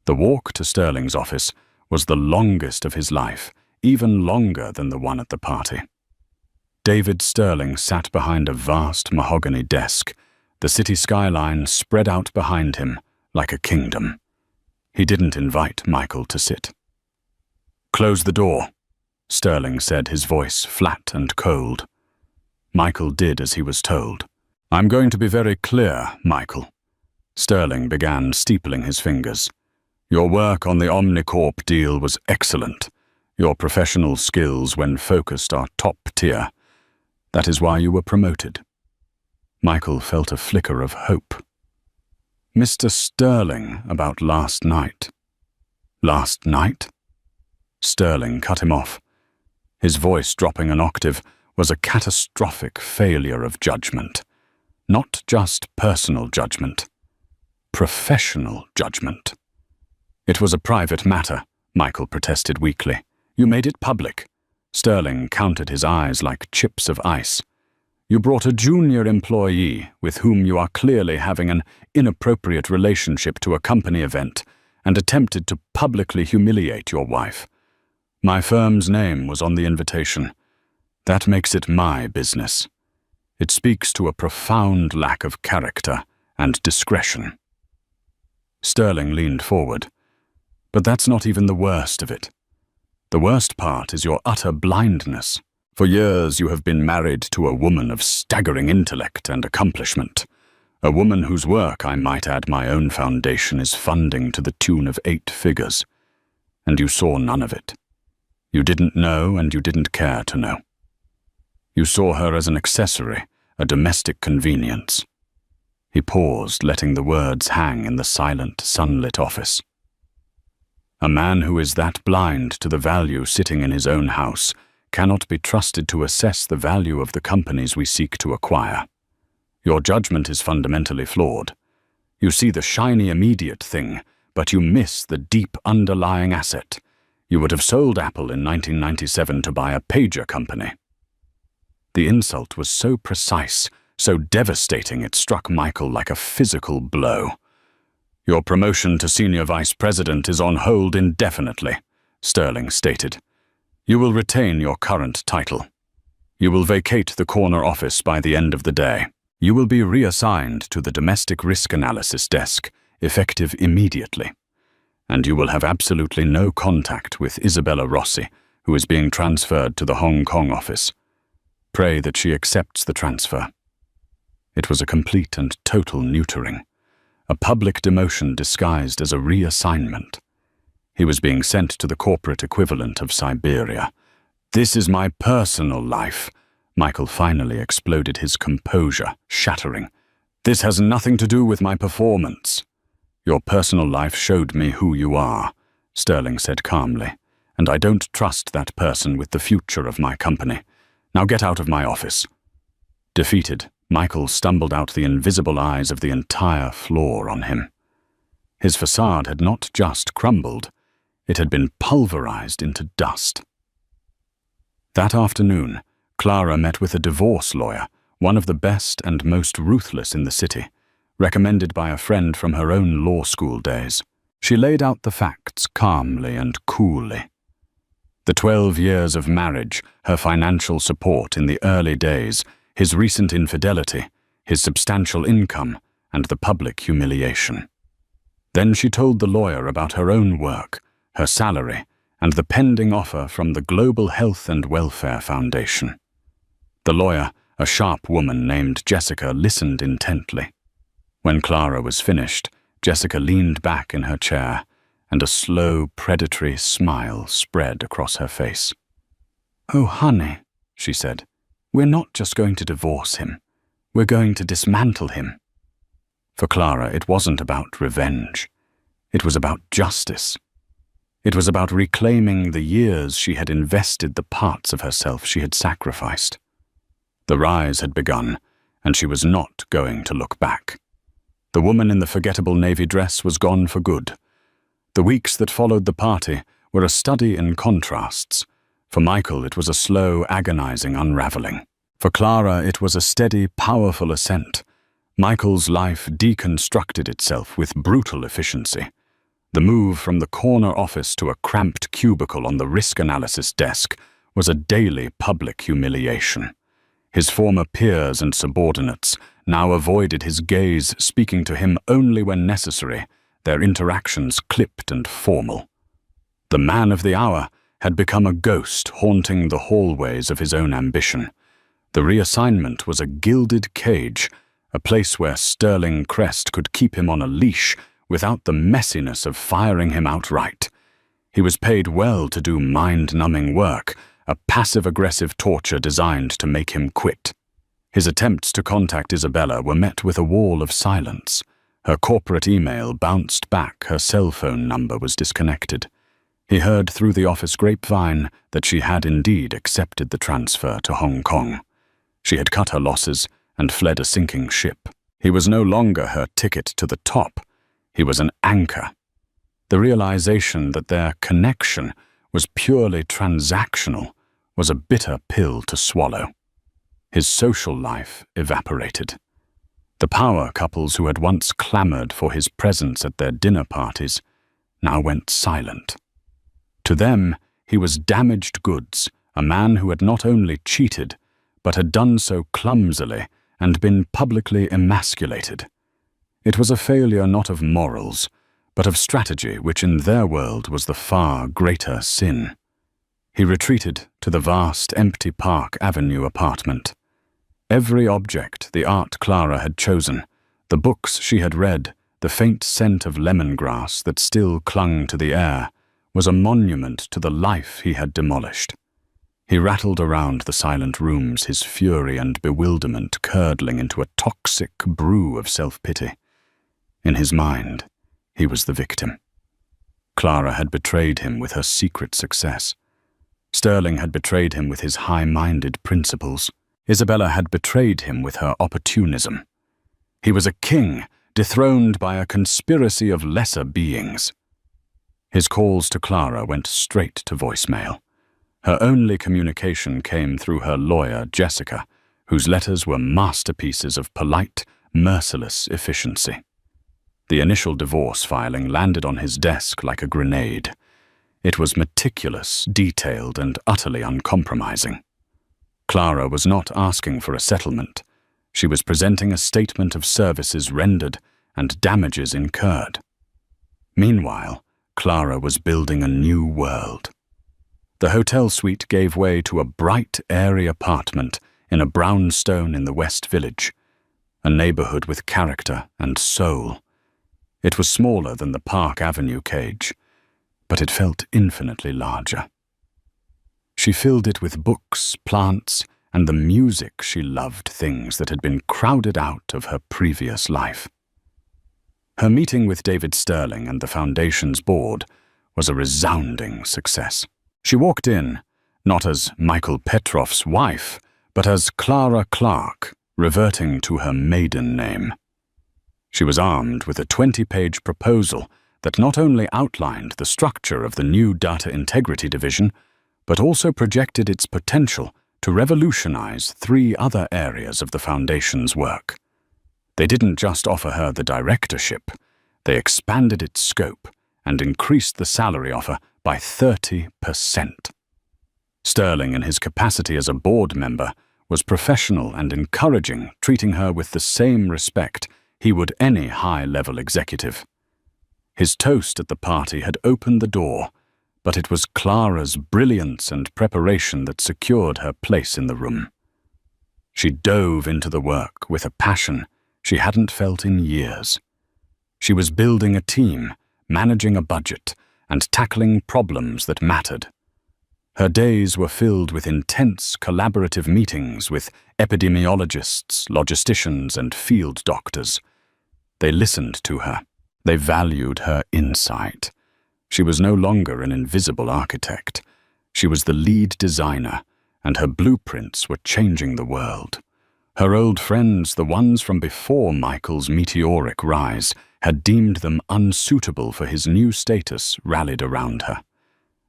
The walk to Sterling's office was the longest of his life, even longer than the one at the party. David Sterling sat behind a vast mahogany desk, the city skyline spread out behind him like a kingdom. He didn't invite Michael to sit. "Close the door," Sterling said, his voice flat and cold. Michael did as he was told. "I'm going to be very clear, Michael." Sterling began, steepling his fingers. "Your work on the Omnicorp deal was excellent. Your professional skills when focused are top tier. That is why you were promoted." Michael felt a flicker of hope. "Mr. Sterling, about last night." "Last night?" Sterling cut him off. His voice, dropping an octave, was a catastrophic failure of judgment. Not just personal judgment. Professional judgment. "It was a private matter," Michael protested weakly. "You made it public." Sterling counted his eyes like chips of ice. "You brought a junior employee with whom you are clearly having an inappropriate relationship to a company event and attempted to publicly humiliate your wife. My firm's name was on the invitation. That makes it my business. It speaks to a profound lack of character and discretion." Sterling leaned forward. "But that's not even the worst of it. The worst part is your utter blindness. For years you have been married to a woman of staggering intellect and accomplishment, a woman whose work, I might add, my own foundation is funding to the tune of 8 figures. And you saw none of it. You didn't know and you didn't care to know. You saw her as an accessory, a domestic convenience." He paused, letting the words hang in the silent, sunlit office. "A man who is that blind to the value sitting in his own house cannot be trusted to assess the value of the companies we seek to acquire. Your judgment is fundamentally flawed. You see the shiny immediate thing, but you miss the deep underlying asset. You would have sold Apple in 1997 to buy a pager company." The insult was so precise, so devastating it struck Michael like a physical blow. "Your promotion to senior vice president is on hold indefinitely," Sterling stated. "You will retain your current title. You will vacate the corner office by the end of the day. You will be reassigned to the domestic risk analysis desk, effective immediately. And you will have absolutely no contact with Isabella Rossi, who is being transferred to the Hong Kong office. Pray that she accepts the transfer." It was a complete and total neutering, a public demotion disguised as a reassignment. He was being sent to the corporate equivalent of Siberia. "This is my personal life," Michael finally exploded, his composure shattering. "This has nothing to do with my performance." "Your personal life showed me who you are," Sterling said calmly, "and I don't trust that person with the future of my company. Now get out of my office." Defeated, Michael stumbled out, the invisible eyes of the entire floor on him. His facade had not just crumbled, it had been pulverized into dust. That afternoon, Clara met with a divorce lawyer, one of the best and most ruthless in the city, recommended by a friend from her own law school days. She laid out the facts calmly and coolly. The 12 years of marriage, her financial support in the early days, his recent infidelity, his substantial income, and the public humiliation. Then she told the lawyer about her own work, her salary, and the pending offer from the Global Health and Welfare Foundation. The lawyer, a sharp woman named Jessica, listened intently. When Clara was finished, Jessica leaned back in her chair, and a slow, predatory smile spread across her face. "Oh, honey," she said, "we're not just going to divorce him. We're going to dismantle him." For Clara, it wasn't about revenge. It was about justice. It was about reclaiming the years she had invested, the parts of herself she had sacrificed. The rise had begun, and she was not going to look back. The woman in the forgettable navy dress was gone for good. The weeks that followed the party were a study in contrasts. For Michael, it was a slow, agonizing unraveling. For Clara, it was a steady, powerful ascent. Michael's life deconstructed itself with brutal efficiency. The move from the corner office to a cramped cubicle on the risk analysis desk was a daily public humiliation. His former peers and subordinates now avoided his gaze, speaking to him only when necessary, their interactions clipped and formal. The man of the hour had become a ghost haunting the hallways of his own ambition. The reassignment was a gilded cage, a place where Sterling Crest could keep him on a leash without the messiness of firing him outright. He was paid well to do mind-numbing work, a passive-aggressive torture designed to make him quit. His attempts to contact Isabella were met with a wall of silence. Her corporate email bounced back, her cell phone number was disconnected. He heard through the office grapevine that she had indeed accepted the transfer to Hong Kong. She had cut her losses and fled a sinking ship. He was no longer her ticket to the top. He was an anchor. The realization that their connection was purely transactional was a bitter pill to swallow. His social life evaporated. The power couples who had once clamored for his presence at their dinner parties now went silent. To them, he was damaged goods, a man who had not only cheated, but had done so clumsily and been publicly emasculated. It was a failure not of morals, but of strategy, which in their world was the far greater sin. He retreated to the vast, empty Park Avenue apartment. Every object, the art Clara had chosen, the books she had read, the faint scent of lemongrass that still clung to the air, was a monument to the life he had demolished. He rattled around the silent rooms, his fury and bewilderment curdling into a toxic brew of self-pity. In his mind, he was the victim. Clara had betrayed him with her secret success. Sterling had betrayed him with his high-minded principles. Isabella had betrayed him with her opportunism. He was a king, dethroned by a conspiracy of lesser beings. His calls to Clara went straight to voicemail. Her only communication came through her lawyer, Jessica, whose letters were masterpieces of polite, merciless efficiency. The initial divorce filing landed on his desk like a grenade. It was meticulous, detailed, and utterly uncompromising. Clara was not asking for a settlement. She was presenting a statement of services rendered and damages incurred. Meanwhile, Clara was building a new world. The hotel suite gave way to a bright, airy apartment in a brownstone in the West Village, a neighborhood with character and soul. It was smaller than the Park Avenue cage, but it felt infinitely larger. She filled it with books, plants, and the music she loved, things that had been crowded out of her previous life. Her meeting with David Sterling and the Foundation's board was a resounding success. She walked in, not as Michael Petrov's wife, but as Clara Clark, reverting to her maiden name. She was armed with a 20-page proposal that not only outlined the structure of the new Data Integrity Division, but also projected its potential to revolutionize 3 other areas of the Foundation's work. They didn't just offer her the directorship, they expanded its scope and increased the salary offer by 30%. Sterling, in his capacity as a board member, was professional and encouraging, treating her with the same respect he would any high-level executive. His toast at the party had opened the door, but it was Clara's brilliance and preparation that secured her place in the room. She dove into the work with a passion she hadn't felt in years. She was building a team, managing a budget, and tackling problems that mattered. Her days were filled with intense collaborative meetings with epidemiologists, logisticians, and field doctors. They listened to her. They valued her insight. She was no longer an invisible architect. She was the lead designer, and her blueprints were changing the world. Her old friends, the ones from before Michael's meteoric rise, had deemed them unsuitable for his new status, rallied around her.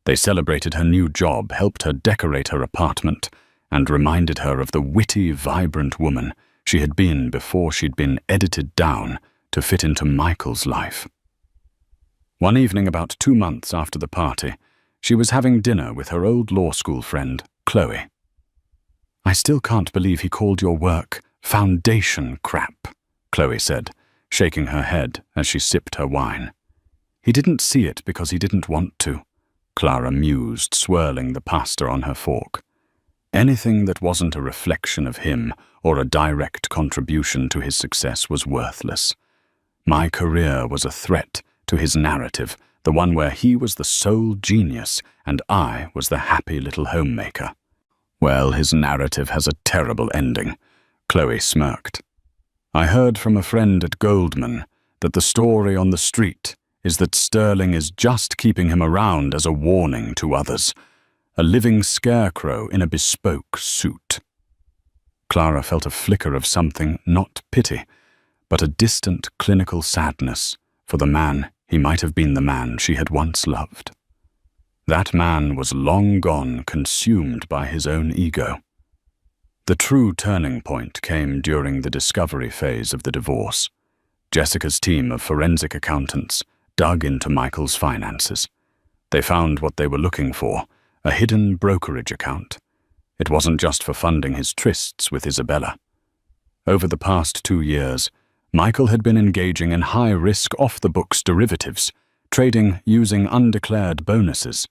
They celebrated her new job, helped her decorate her apartment, and reminded her of the witty, vibrant woman she had been before she'd been edited down to fit into Michael's life. One evening, about 2 months after the party, she was having dinner with her old law school friend, Chloe. "I still can't believe he called your work foundation crap," Chloe said, shaking her head as she sipped her wine. "He didn't see it because he didn't want to," Clara mused, swirling the pasta on her fork. Anything that wasn't a reflection of him or a direct contribution to his success was worthless. My career was a threat to his narrative, the one where he was the sole genius and I was the happy little homemaker. "Well, his narrative has a terrible ending," Chloe smirked. "I heard from a friend at Goldman that the story on the street is that Sterling is just keeping him around as a warning to others, a living scarecrow in a bespoke suit." Clara felt a flicker of something, not pity, but a distant clinical sadness for the man. He might have been the man she had once loved. That man was long gone, consumed by his own ego. The true turning point came during the discovery phase of the divorce. Jessica's team of forensic accountants dug into Michael's finances. They found what they were looking for, a hidden brokerage account. It wasn't just for funding his trysts with Isabella. Over the past 2 years, Michael had been engaging in high-risk off-the-books derivatives, trading using undeclared bonuses.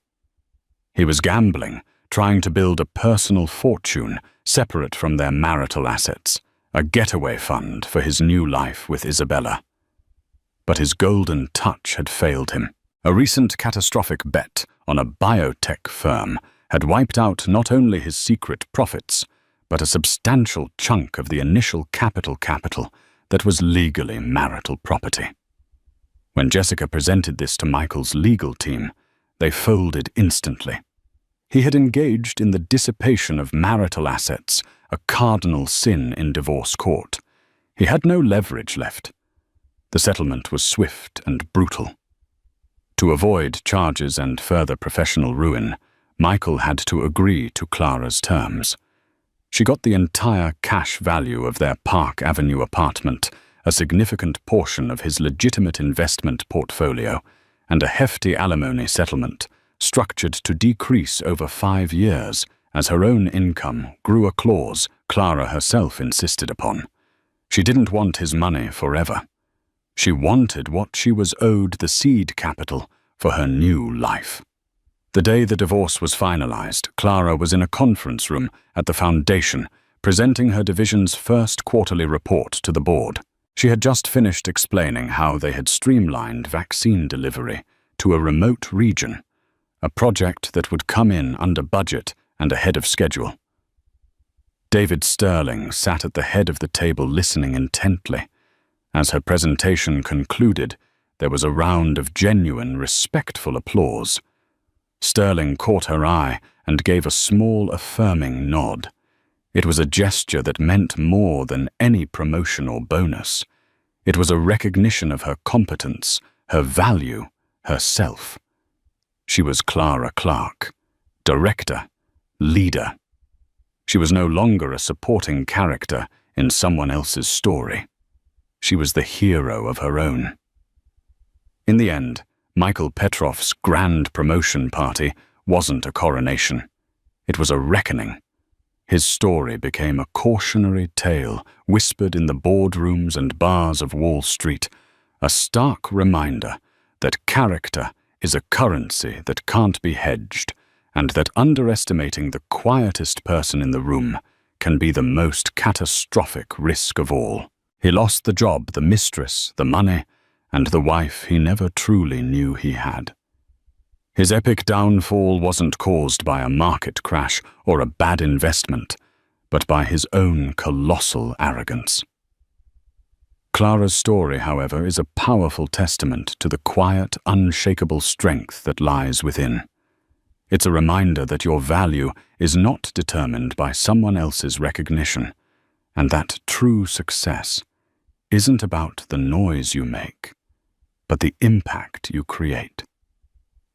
He was gambling, trying to build a personal fortune separate from their marital assets, a getaway fund for his new life with Isabella. But his golden touch had failed him. A recent catastrophic bet on a biotech firm had wiped out not only his secret profits, but a substantial chunk of the initial capital that was legally marital property. When Jessica presented this to Michael's legal team, they folded instantly. He had engaged in the dissipation of marital assets, a cardinal sin in divorce court. He had no leverage left. The settlement was swift and brutal. To avoid charges and further professional ruin, Michael had to agree to Clara's terms. She got the entire cash value of their Park Avenue apartment, a significant portion of his legitimate investment portfolio, and a hefty alimony settlement, structured to decrease over 5 years as her own income grew, a clause Clara herself insisted upon. She didn't want his money forever. She wanted what she was owed, the seed capital for her new life. The day the divorce was finalized, Clara was in a conference room at the Foundation, presenting her division's first quarterly report to the board. She had just finished explaining how they had streamlined vaccine delivery to a remote region, a project that would come in under budget and ahead of schedule. David Sterling sat at the head of the table listening intently. As her presentation concluded, there was a round of genuine, respectful applause. Sterling caught her eye and gave a small, affirming nod. It was a gesture that meant more than any promotion or bonus. It was a recognition of her competence, her value, herself. She was Clara Clark, director, leader. She was no longer a supporting character in someone else's story. She was the hero of her own. In the end, Michael Petrov's grand promotion party wasn't a coronation. It was a reckoning. His story became a cautionary tale whispered in the boardrooms and bars of Wall Street, a stark reminder that character is a currency that can't be hedged, and that underestimating the quietest person in the room can be the most catastrophic risk of all. He lost the job, the mistress, the money, and the wife he never truly knew he had. His epic downfall wasn't caused by a market crash or a bad investment, but by his own colossal arrogance. Clara's story, however, is a powerful testament to the quiet, unshakable strength that lies within. It's a reminder that your value is not determined by someone else's recognition, and that true success isn't about the noise you make, but the impact you create.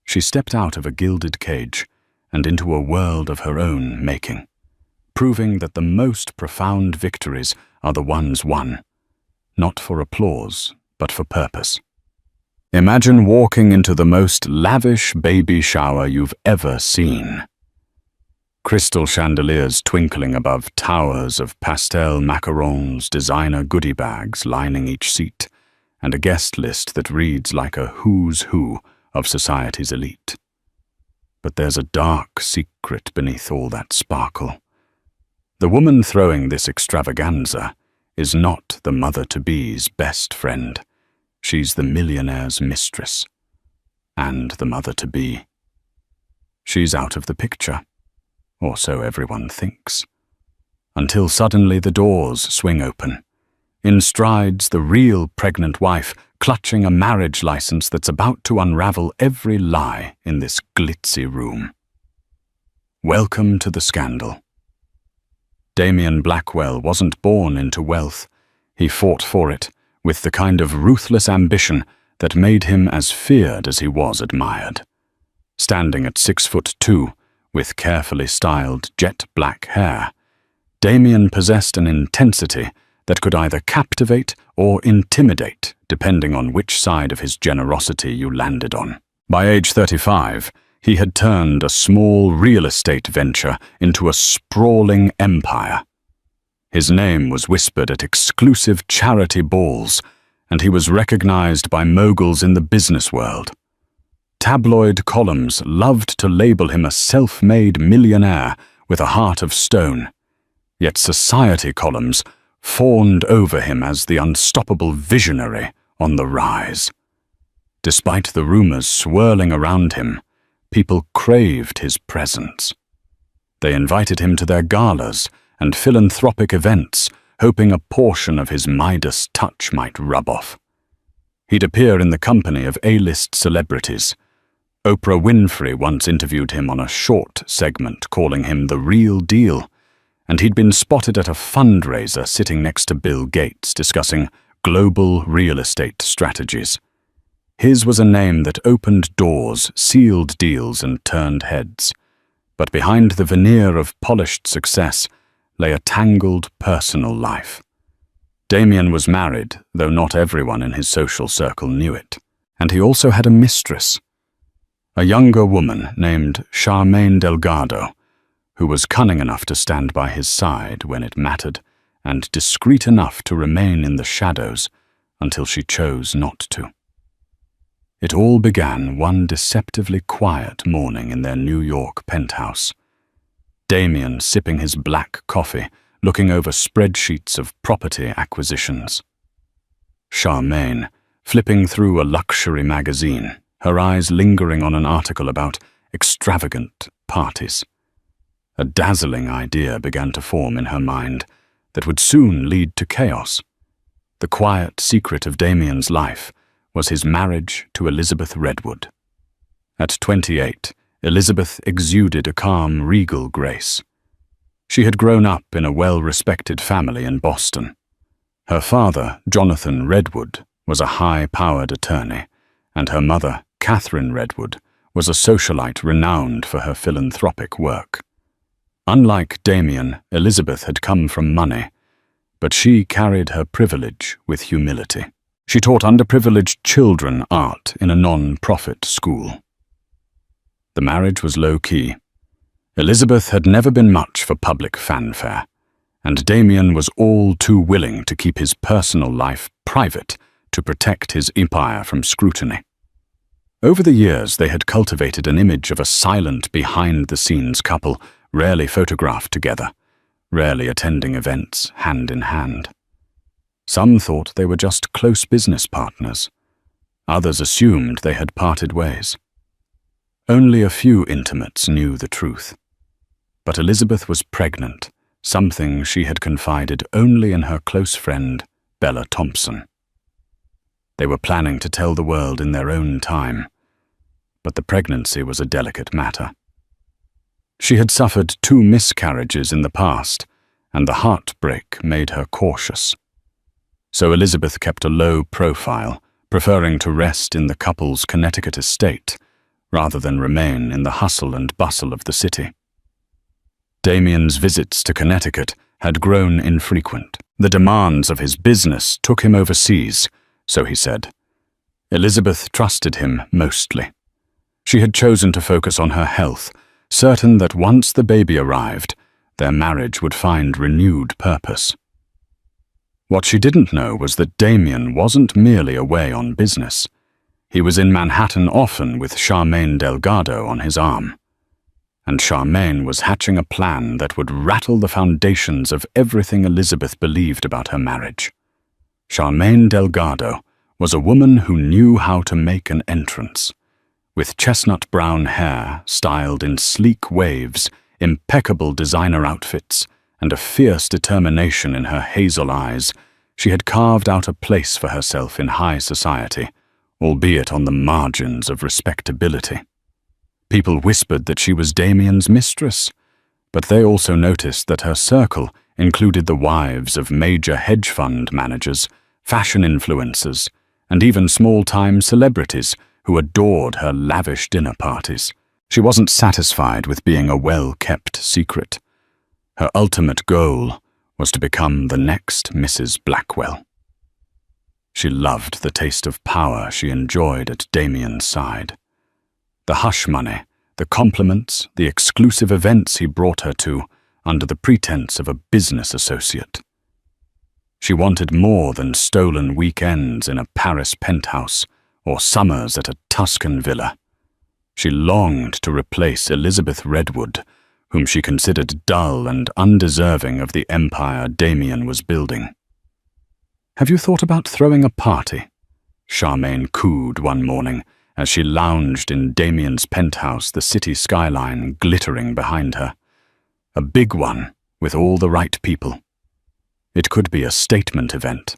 She stepped out of a gilded cage and into a world of her own making, proving that the most profound victories are the ones won, not for applause, but for purpose. Imagine walking into the most lavish baby shower you've ever seen. Crystal chandeliers twinkling above towers of pastel macarons, designer goodie bags lining each seat, and a guest list that reads like a who's who of society's elite. But there's a dark secret beneath all that sparkle. The woman throwing this extravaganza is not the mother-to-be's best friend. She's the millionaire's mistress, and the mother-to-be. She's out of the picture, or so everyone thinks, until suddenly the doors swing open. In strides the real pregnant wife, clutching a marriage license that's about to unravel every lie in this glitzy room. Welcome to the scandal. Damien Blackwell wasn't born into wealth. He fought for it, with the kind of ruthless ambition that made him as feared as he was admired. Standing at 6'2", with carefully styled jet black hair, Damien possessed an intensity that could either captivate or intimidate, depending on which side of his generosity you landed on. By age 35, he had turned a small real estate venture into a sprawling empire. His name was whispered at exclusive charity balls, and he was recognized by moguls in the business world. Tabloid columns loved to label him a self-made millionaire with a heart of stone, yet society columns fawned over him as the unstoppable visionary on the rise. Despite the rumors swirling around him, people craved his presence. They invited him to their galas and philanthropic events, hoping a portion of his Midas touch might rub off. He'd appear in the company of A-list celebrities. Oprah Winfrey once interviewed him on a short segment, calling him the real deal, and he'd been spotted at a fundraiser sitting next to Bill Gates discussing global real estate strategies. His was a name that opened doors, sealed deals, and turned heads. But behind the veneer of polished success lay a tangled personal life. Damien was married, though not everyone in his social circle knew it. And he also had a mistress, a younger woman named Charmaine Delgado, who was cunning enough to stand by his side when it mattered, and discreet enough to remain in the shadows until she chose not to. It all began one deceptively quiet morning in their New York penthouse. Damien sipping his black coffee, looking over spreadsheets of property acquisitions. Charmaine flipping through a luxury magazine, her eyes lingering on an article about extravagant parties. A dazzling idea began to form in her mind that would soon lead to chaos. The quiet secret of Damien's life was his marriage to Elizabeth Redwood. At 28, Elizabeth exuded a calm, regal grace. She had grown up in a well-respected family in Boston. Her father, Jonathan Redwood, was a high-powered attorney, and her mother, Catherine Redwood, was a socialite renowned for her philanthropic work. Unlike Damien, Elizabeth had come from money, but she carried her privilege with humility. She taught underprivileged children art in a non-profit school. The marriage was low-key. Elizabeth had never been much for public fanfare, and Damien was all too willing to keep his personal life private to protect his empire from scrutiny. Over the years, they had cultivated an image of a silent, behind-the-scenes couple, rarely photographed together, rarely attending events hand in hand. Some thought they were just close business partners. Others assumed they had parted ways. Only a few intimates knew the truth. But Elizabeth was pregnant, something she had confided only in her close friend, Bella Thompson. They were planning to tell the world in their own time, but the pregnancy was a delicate matter. She had suffered 2 miscarriages in the past, and the heartbreak made her cautious. So Elizabeth kept a low profile, preferring to rest in the couple's Connecticut estate, rather than remain in the hustle and bustle of the city. Damien's visits to Connecticut had grown infrequent. The demands of his business took him overseas, so he said. Elizabeth trusted him mostly. She had chosen to focus on her health, certain that once the baby arrived, their marriage would find renewed purpose. What she didn't know was that Damien wasn't merely away on business. He was in Manhattan often with Charmaine Delgado on his arm. And Charmaine was hatching a plan that would rattle the foundations of everything Elizabeth believed about her marriage. Charmaine Delgado was a woman who knew how to make an entrance. With chestnut brown hair styled in sleek waves, impeccable designer outfits, and a fierce determination in her hazel eyes, she had carved out a place for herself in high society, albeit on the margins of respectability. People whispered that she was Damien's mistress, but they also noticed that her circle included the wives of major hedge fund managers, fashion influencers, and even small-time celebrities who adored her lavish dinner parties. She wasn't satisfied with being a well-kept secret. Her ultimate goal was to become the next Mrs. Blackwell. She loved the taste of power she enjoyed at Damien's side. The hush money, the compliments, the exclusive events he brought her to under the pretense of a business associate. She wanted more than stolen weekends in a Paris penthouse or summers at a Tuscan villa. She longed to replace Elizabeth Redwood, whom she considered dull and undeserving of the empire Damien was building. "Have you thought about throwing a party?" Charmaine cooed one morning as she lounged in Damien's penthouse, the city skyline glittering behind her. A big one, with all the right people. It could be a statement event.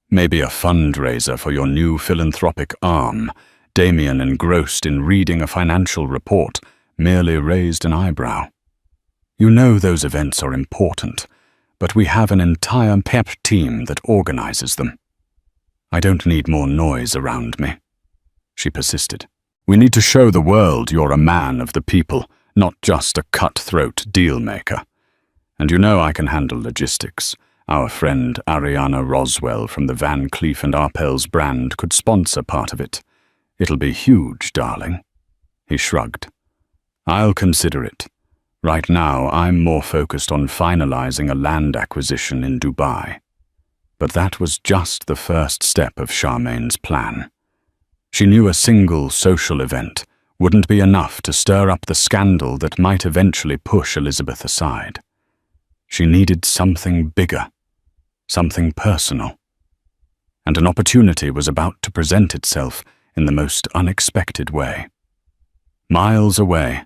Maybe a fundraiser for your new philanthropic arm. Damien, engrossed in reading a financial report, merely raised an eyebrow. "You know those events are important, but we have an entire pep team that organizes them. I don't need more noise around me," she persisted. "We need to show the world you're a man of the people, not just a cutthroat deal-maker. And you know I can handle logistics. Our friend Ariana Roswell from the Van Cleef & Arpels brand could sponsor part of it. It'll be huge, darling." He shrugged. "I'll consider it. Right now, I'm more focused on finalizing a land acquisition in Dubai." But that was just the first step of Charmaine's plan. She knew a single social event wouldn't be enough to stir up the scandal that might eventually push Elizabeth aside. She needed something bigger, something personal. And an opportunity was about to present itself in the most unexpected way. Miles away,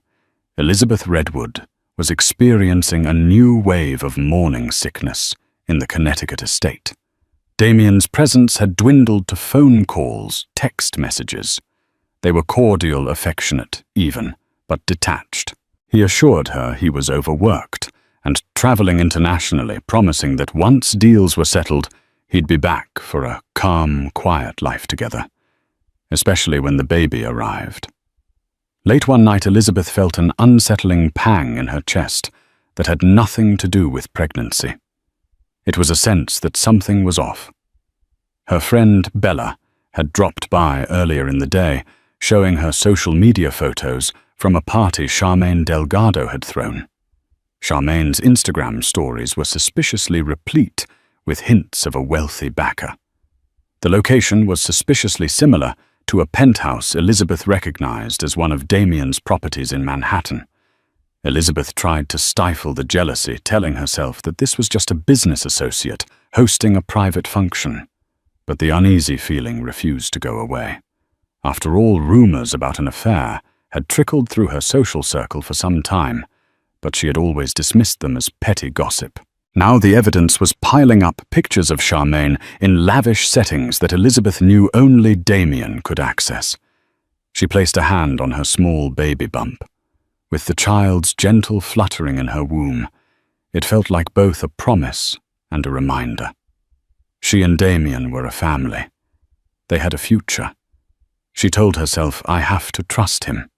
Elizabeth Redwood was experiencing a new wave of morning sickness in the Connecticut estate. Damien's presence had dwindled to phone calls, text messages. They were cordial, affectionate, even, but detached. He assured her he was overworked and traveling internationally, promising that once deals were settled, he'd be back for a calm, quiet life together, especially when the baby arrived. Late one night, Elizabeth felt an unsettling pang in her chest that had nothing to do with pregnancy. It was a sense that something was off. Her friend Bella had dropped by earlier in the day, showing her social media photos from a party Charmaine Delgado had thrown. Charmaine's Instagram stories were suspiciously replete with hints of a wealthy backer. The location was suspiciously similar to a penthouse Elizabeth recognized as one of Damien's properties in Manhattan. Elizabeth tried to stifle the jealousy, telling herself that this was just a business associate hosting a private function. But the uneasy feeling refused to go away. After all, rumors about an affair had trickled through her social circle for some time, but she had always dismissed them as petty gossip. Now the evidence was piling up, pictures of Charmaine in lavish settings that Elizabeth knew only Damien could access. She placed a hand on her small baby bump. With the child's gentle fluttering in her womb, it felt like both a promise and a reminder. She and Damien were a family. They had a future. She told herself, I have to trust him.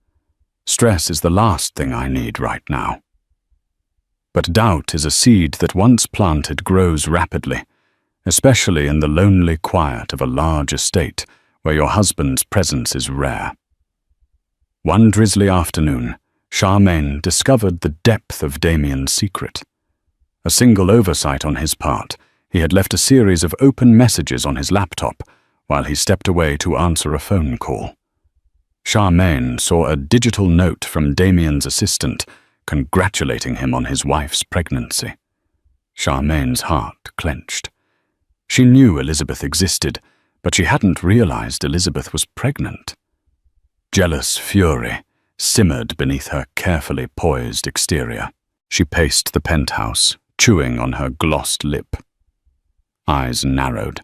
Stress is the last thing I need right now. But doubt is a seed that once planted grows rapidly, especially in the lonely quiet of a large estate where your husband's presence is rare. One drizzly afternoon, Charmaine discovered the depth of Damien's secret. A single oversight on his part, he had left a series of open messages on his laptop while he stepped away to answer a phone call. Charmaine saw a digital note from Damien's assistant congratulating him on his wife's pregnancy. Charmaine's heart clenched. She knew Elizabeth existed, but she hadn't realized Elizabeth was pregnant. Jealous fury simmered beneath her carefully poised exterior. She paced the penthouse, chewing on her glossed lip. Eyes narrowed.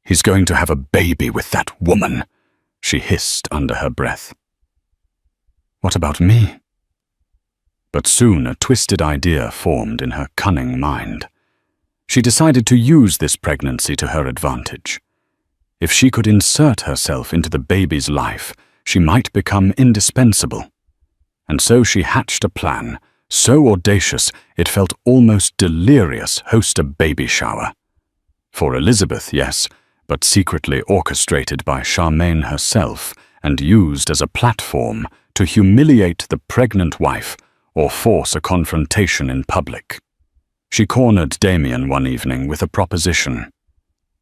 He's going to have a baby with that woman, she hissed under her breath. What about me? But soon a twisted idea formed in her cunning mind. She decided to use this pregnancy to her advantage. If she could insert herself into the baby's life, she might become indispensable. And so she hatched a plan, so audacious it felt almost delirious, host a baby shower. For Elizabeth, yes, but secretly orchestrated by Charmaine herself and used as a platform to humiliate the pregnant wife or force a confrontation in public. She cornered Damien one evening with a proposition.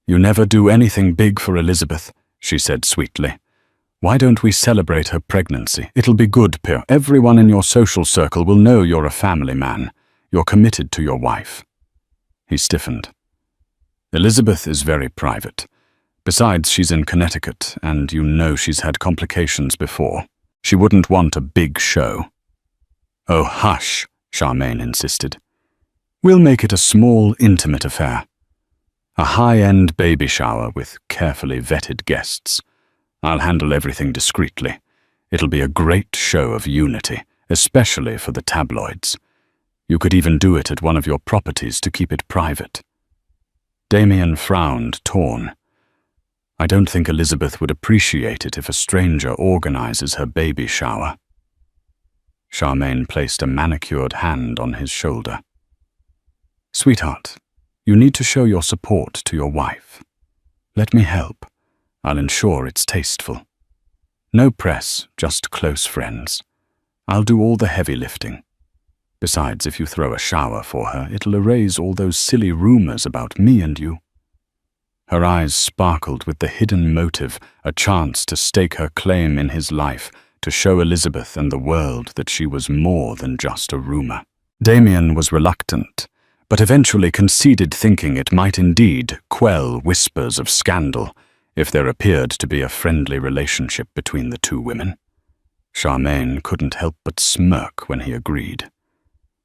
You never do anything big for Elizabeth, she said sweetly. Why don't we celebrate her pregnancy? It'll be good, Pierre. Everyone in your social circle will know you're a family man. You're committed to your wife. He stiffened. Elizabeth is very private. Besides, she's in Connecticut, and you know she's had complications before. She wouldn't want a big show. Oh, hush, Charmaine insisted. We'll make it a small, intimate affair. A high-end baby shower with carefully vetted guests. I'll handle everything discreetly. It'll be a great show of unity, especially for the tabloids. You could even do it at one of your properties to keep it private. Damien frowned, torn. I don't think Elizabeth would appreciate it if a stranger organizes her baby shower. Charmaine placed a manicured hand on his shoulder. Sweetheart, you need to show your support to your wife. Let me help. I'll ensure it's tasteful. No press, just close friends. I'll do all the heavy lifting. Besides, if you throw a shower for her, it'll erase all those silly rumors about me and you. Her eyes sparkled with the hidden motive, a chance to stake her claim in his life, to show Elizabeth and the world that she was more than just a rumor. Damien was reluctant, but eventually conceded, thinking it might indeed quell whispers of scandal if there appeared to be a friendly relationship between the two women. Charmaine couldn't help but smirk when he agreed.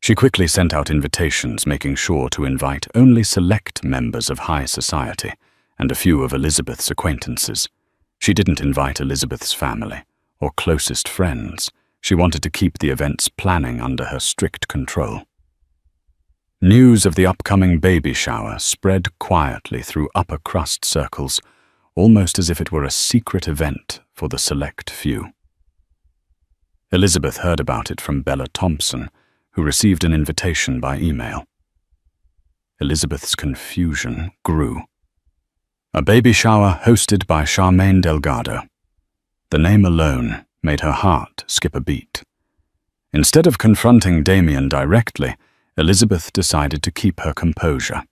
She quickly sent out invitations, making sure to invite only select members of high society and a few of Elizabeth's acquaintances. She didn't invite Elizabeth's family or closest friends. She wanted to keep the event's planning under her strict control. News of the upcoming baby shower spread quietly through upper-crust circles, almost as if it were a secret event for the select few. Elizabeth heard about it from Bella Thompson, who received an invitation by email. Elizabeth's confusion grew. A baby shower hosted by Charmaine Delgado. The name alone made her heart skip a beat. Instead of confronting Damien directly, Elizabeth decided to keep her composure.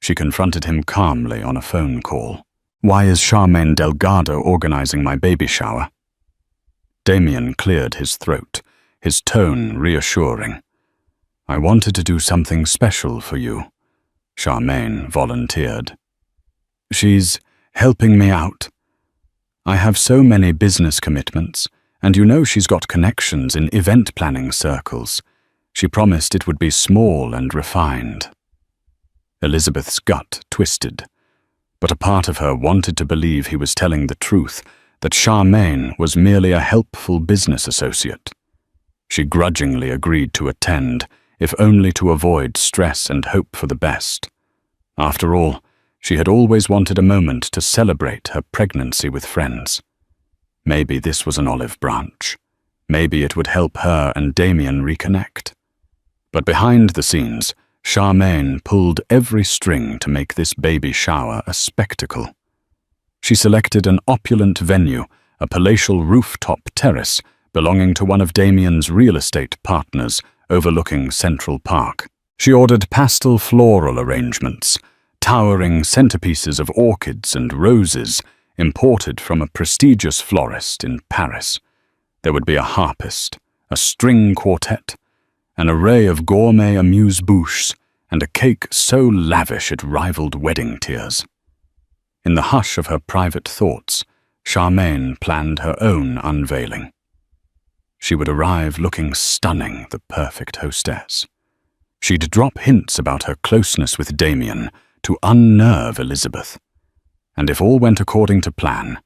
She confronted him calmly on a phone call. "Why is Charmaine Delgado organizing my baby shower?" Damien cleared his throat, his tone reassuring. "I wanted to do something special for you," Charmaine volunteered. "She's helping me out. I have so many business commitments, and you know she's got connections in event planning circles. She promised it would be small and refined." Elizabeth's gut twisted, but a part of her wanted to believe he was telling the truth, that Charmaine was merely a helpful business associate. She grudgingly agreed to attend, if only to avoid stress and hope for the best. After all, she had always wanted a moment to celebrate her pregnancy with friends. Maybe this was an olive branch. Maybe it would help her and Damien reconnect. But behind the scenes, Charmaine pulled every string to make this baby shower a spectacle. She selected an opulent venue, a palatial rooftop terrace belonging to one of Damien's real estate partners overlooking Central Park. She ordered pastel floral arrangements, towering centerpieces of orchids and roses imported from a prestigious florist in Paris. There would be a harpist, a string quartet, an array of gourmet amuse-bouches, and a cake so lavish it rivaled wedding tears. In the hush of her private thoughts, Charmaine planned her own unveiling. She would arrive looking stunning, the perfect hostess. She'd drop hints about her closeness with Damien to unnerve Elizabeth. And if all went according to plan,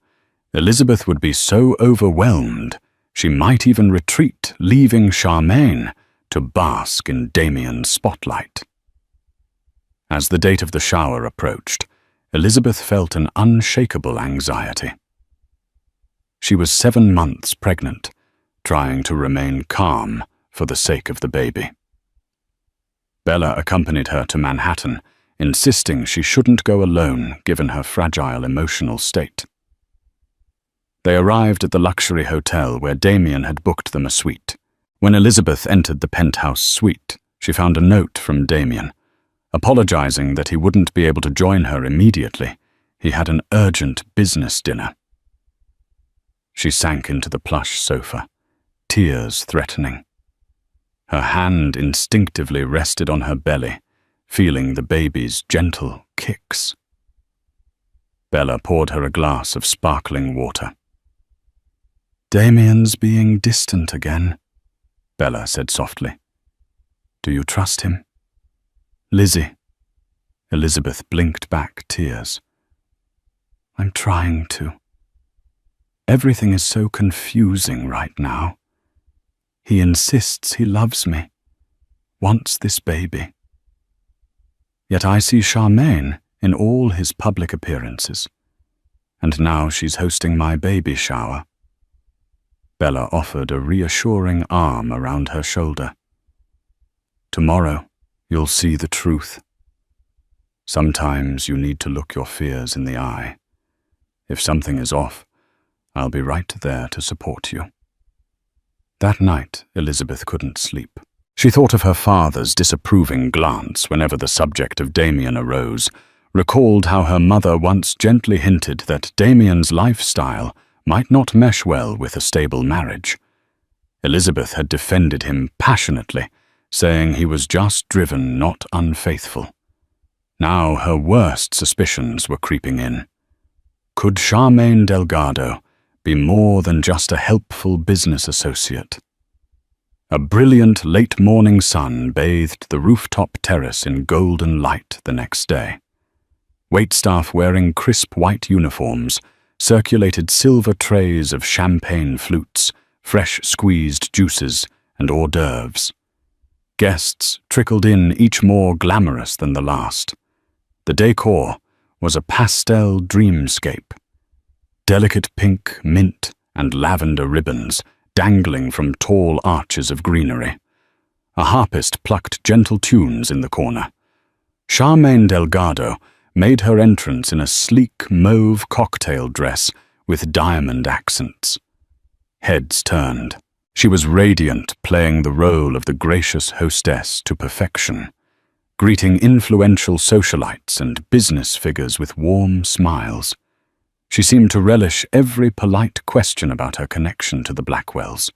Elizabeth would be so overwhelmed she might even retreat, leaving Charmaine to bask in Damien's spotlight. As the date of the shower approached, Elizabeth felt an unshakable anxiety. She was 7 months pregnant, trying to remain calm for the sake of the baby. Bella accompanied her to Manhattan, insisting she shouldn't go alone given her fragile emotional state. They arrived at the luxury hotel where Damien had booked them a suite. When Elizabeth entered the penthouse suite, she found a note from Damien, apologizing that he wouldn't be able to join her immediately. He had an urgent business dinner. She sank into the plush sofa, tears threatening. Her hand instinctively rested on her belly, feeling the baby's gentle kicks. Bella poured her a glass of sparkling water. "Damien's being distant again," Bella said softly. "Do you trust him?" "Lizzie." Elizabeth blinked back tears. "I'm trying to. Everything is so confusing right now. He insists he loves me, wants this baby. Yet I see Charmaine in all his public appearances, and now she's hosting my baby shower." Bella offered a reassuring arm around her shoulder. "Tomorrow, you'll see the truth. Sometimes you need to look your fears in the eye. If something is off, I'll be right there to support you." That night, Elizabeth couldn't sleep. She thought of her father's disapproving glance whenever the subject of Damien arose, recalled how her mother once gently hinted that Damien's lifestyle might not mesh well with a stable marriage. Elizabeth had defended him passionately, saying he was just driven, not unfaithful. Now her worst suspicions were creeping in. Could Charmaine Delgado be more than just a helpful business associate? A brilliant late-morning sun bathed the rooftop terrace in golden light the next day. Waitstaff wearing crisp white uniforms circulated silver trays of champagne flutes, fresh squeezed juices, and hors d'oeuvres. Guests trickled in, each more glamorous than the last. The decor was a pastel dreamscape. Delicate pink, mint, and lavender ribbons dangling from tall arches of greenery. A harpist plucked gentle tunes in the corner. Charmaine Delgado made her entrance in a sleek mauve cocktail dress with diamond accents. Heads turned. She was radiant, playing the role of the gracious hostess to perfection, greeting influential socialites and business figures with warm smiles. She seemed to relish every polite question about her connection to the Blackwells.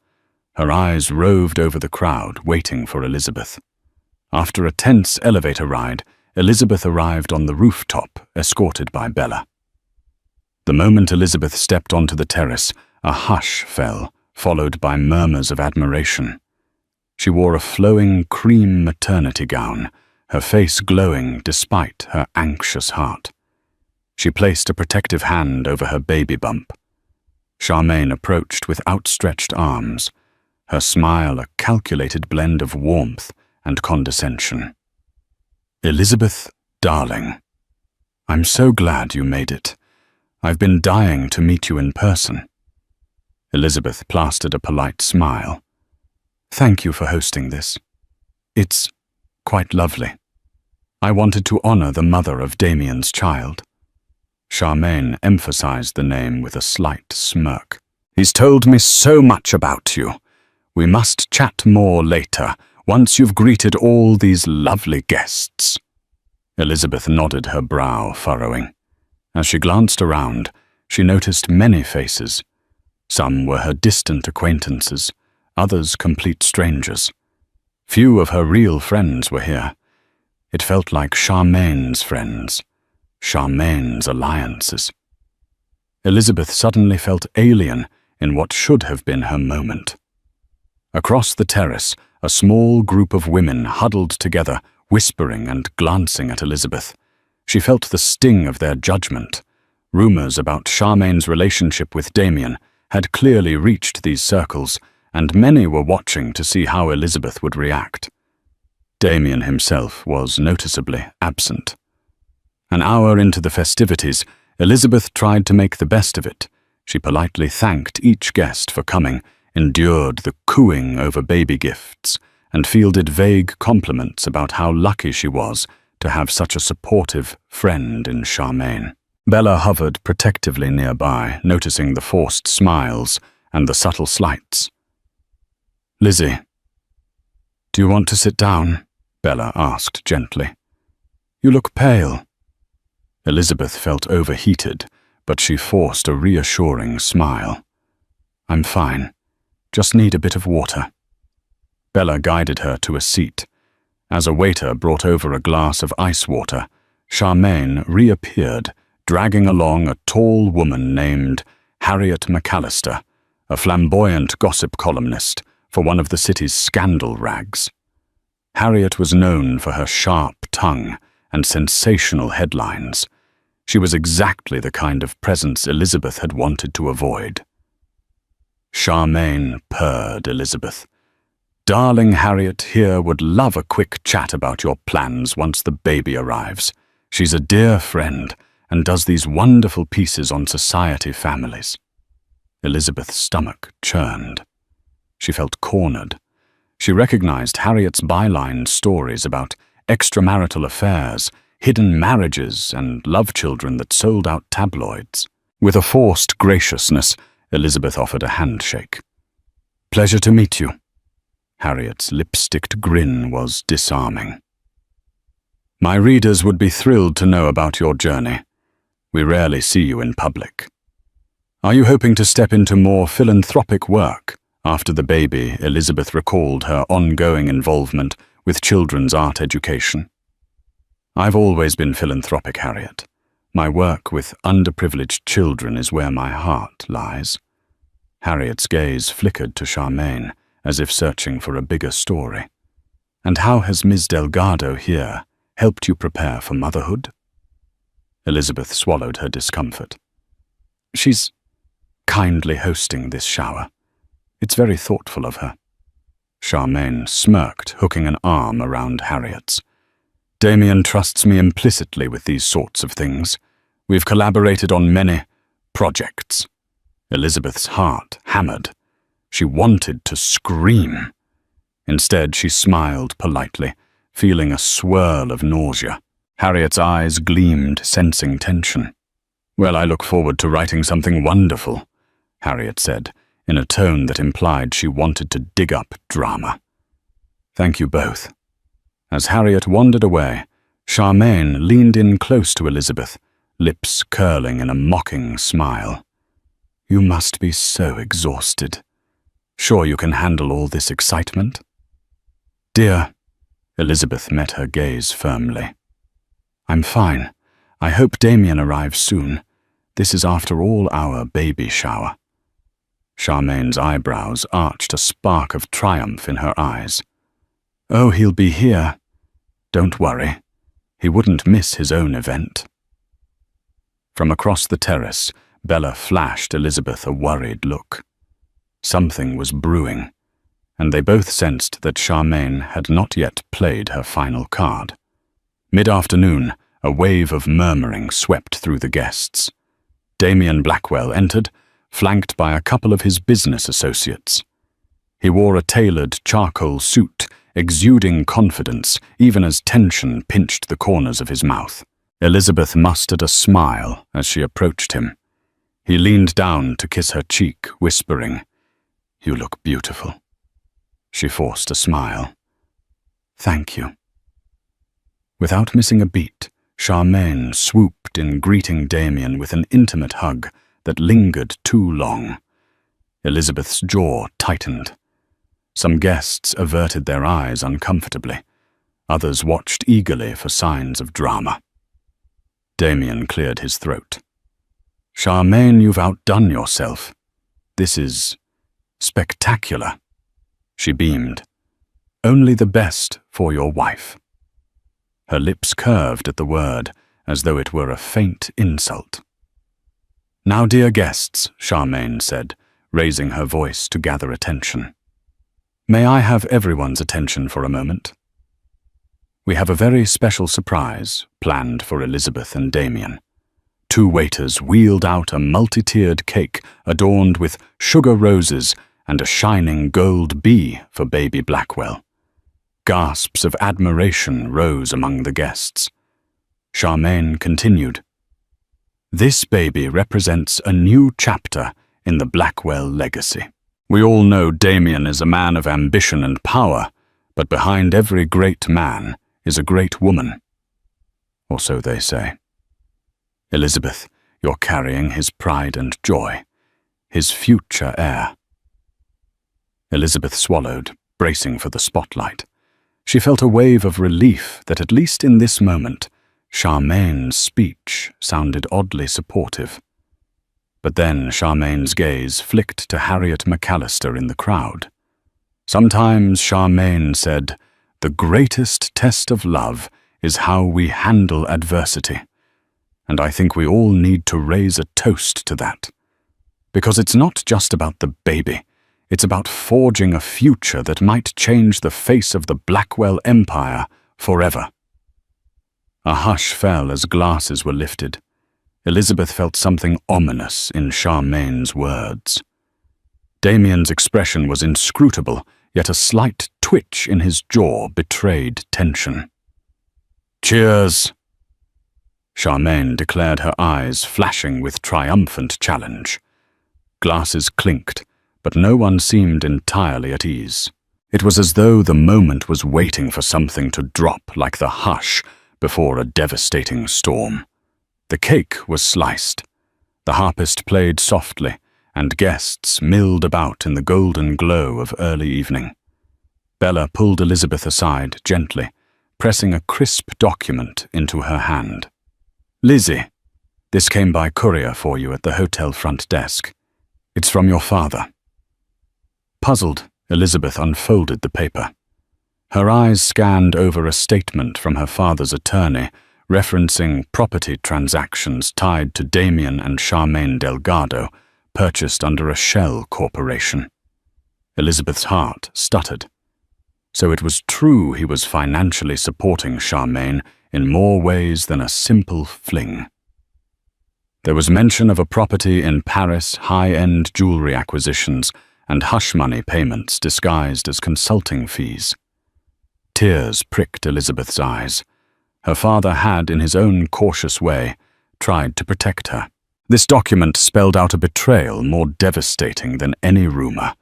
Her eyes roved over the crowd, waiting for Elizabeth. After a tense elevator ride, Elizabeth arrived on the rooftop, escorted by Bella. The moment Elizabeth stepped onto the terrace, a hush fell, followed by murmurs of admiration. She wore a flowing cream maternity gown, her face glowing despite her anxious heart. She placed a protective hand over her baby bump. Charmaine approached with outstretched arms, her smile a calculated blend of warmth and condescension. "Elizabeth, darling, I'm so glad you made it. I've been dying to meet you in person." Elizabeth plastered a polite smile. "Thank you for hosting this. It's quite lovely. I wanted to honor the mother of Damien's child." Charmaine emphasized the name with a slight smirk. "He's told me so much about you. We must chat more later, once you've greeted all these lovely guests." Elizabeth nodded, her brow furrowing. As she glanced around, she noticed many faces. Some were her distant acquaintances, others complete strangers. Few of her real friends were here. It felt like Charmaine's friends, Charmaine's alliances. Elizabeth suddenly felt alien in what should have been her moment. Across the terrace, a small group of women huddled together, whispering and glancing at Elizabeth. She felt the sting of their judgment. Rumors about Charmaine's relationship with Damien had clearly reached these circles, and many were watching to see how Elizabeth would react. Damien himself was noticeably absent. An hour into the festivities, Elizabeth tried to make the best of it. She politely thanked each guest for coming, endured the cooing over baby gifts, and fielded vague compliments about how lucky she was to have such a supportive friend in Charmaine. Bella hovered protectively nearby, noticing the forced smiles and the subtle slights. "Lizzie, do you want to sit down?" Bella asked gently. "You look pale." Elizabeth felt overheated, but she forced a reassuring smile. "I'm fine. Just need a bit of water." Bella guided her to a seat. As a waiter brought over a glass of ice water, Charmaine reappeared, dragging along a tall woman named Harriet McAllister, a flamboyant gossip columnist for one of the city's scandal rags. Harriet was known for her sharp tongue and sensational headlines. She was exactly the kind of presence Elizabeth had wanted to avoid. Charmaine purred Elizabeth. "Darling Harriet here would love a quick chat about your plans once the baby arrives. She's a dear friend and does these wonderful pieces on society families." Elizabeth's stomach churned. She felt cornered. She recognized Harriet's byline stories about extramarital affairs, hidden marriages, and love children that sold out tabloids. With a forced graciousness, Elizabeth offered a handshake. "Pleasure to meet you." Harriet's lipsticked grin was disarming. "My readers would be thrilled to know about your journey. We rarely see you in public. Are you hoping to step into more philanthropic work?" After the baby, Elizabeth recalled her ongoing involvement with children's art education. "I've always been philanthropic, Harriet. My work with underprivileged children is where my heart lies." Harriet's gaze flickered to Charmaine, as if searching for a bigger story. "And how has Ms. Delgado here helped you prepare for motherhood?" Elizabeth swallowed her discomfort. "She's kindly hosting this shower. It's very thoughtful of her." Charmaine smirked, hooking an arm around Harriet's. "Damien trusts me implicitly with these sorts of things. We've collaborated on many projects." Elizabeth's heart hammered. She wanted to scream. Instead, she smiled politely, feeling a swirl of nausea. Harriet's eyes gleamed, sensing tension. "Well, I look forward to writing something wonderful," Harriet said, in a tone that implied she wanted to dig up drama. "Thank you both." As Harriet wandered away, Charmaine leaned in close to Elizabeth, lips curling in a mocking smile. "You must be so exhausted. Sure you can handle all this excitement?" "Dear," Elizabeth met her gaze firmly. "I'm fine. I hope Damien arrives soon. This is after all our baby shower." Charmaine's eyebrows arched, a spark of triumph in her eyes. "Oh, he'll be here. Don't worry. He wouldn't miss his own event." From across the terrace, Bella flashed Elizabeth a worried look. Something was brewing, and they both sensed that Charmaine had not yet played her final card. Mid-afternoon, a wave of murmuring swept through the guests. Damien Blackwell entered, flanked by a couple of his business associates. He wore a tailored charcoal suit, exuding confidence, even as tension pinched the corners of his mouth. Elizabeth mustered a smile as she approached him. He leaned down to kiss her cheek, whispering, "You look beautiful." She forced a smile. "Thank you." Without missing a beat, Charmaine swooped in, greeting Damien with an intimate hug that lingered too long. Elizabeth's jaw tightened. Some guests averted their eyes uncomfortably. Others watched eagerly for signs of drama. Damien cleared his throat. "Charmaine, you've outdone yourself. This is spectacular." She beamed. "Only the best for your wife." Her lips curved at the word, as though it were a faint insult. "Now, dear guests," Charmaine said, raising her voice to gather attention. "May I have everyone's attention for a moment? We have a very special surprise planned for Elizabeth and Damien." Two waiters wheeled out a multi-tiered cake adorned with sugar roses and a shining gold bee for baby Blackwell. Gasps of admiration rose among the guests. Charmaine continued, "This baby represents a new chapter in the Blackwell legacy. We all know Damien is a man of ambition and power, but behind every great man is a great woman. Or so they say. Elizabeth, you're carrying his pride and joy, his future heir." Elizabeth swallowed, bracing for the spotlight. She felt a wave of relief that, at least in this moment, Charmaine's speech sounded oddly supportive. But then Charmaine's gaze flicked to Harriet McAllister in the crowd. Sometimes, Charmaine said, "The greatest test of love is how we handle adversity." And I think we all need to raise a toast to that. Because it's not just about the baby. It's about forging a future that might change the face of the Blackwell Empire forever. A hush fell as glasses were lifted. Elizabeth felt something ominous in Charmaine's words. Damien's expression was inscrutable, yet a slight twitch in his jaw betrayed tension. "Cheers!" Charmaine declared, her eyes flashing with triumphant challenge. Glasses clinked, but no one seemed entirely at ease. It was as though the moment was waiting for something to drop like the hush before a devastating storm. The cake was sliced. The harpist played softly, and guests milled about in the golden glow of early evening. Bella pulled Elizabeth aside gently, pressing a crisp document into her hand. "Lizzie, this came by courier for you at the hotel front desk. It's from your father." Puzzled, Elizabeth unfolded the paper. Her eyes scanned over a statement from her father's attorney referencing property transactions tied to Damien and Charmaine Delgado, purchased under a shell corporation. Elizabeth's heart stuttered. So it was true he was financially supporting Charmaine in more ways than a simple fling. There was mention of a property in Paris, high-end jewelry acquisitions, and hush money payments disguised as consulting fees. Tears pricked Elizabeth's eyes. Her father had, in his own cautious way, tried to protect her. This document spelled out a betrayal more devastating than any rumor.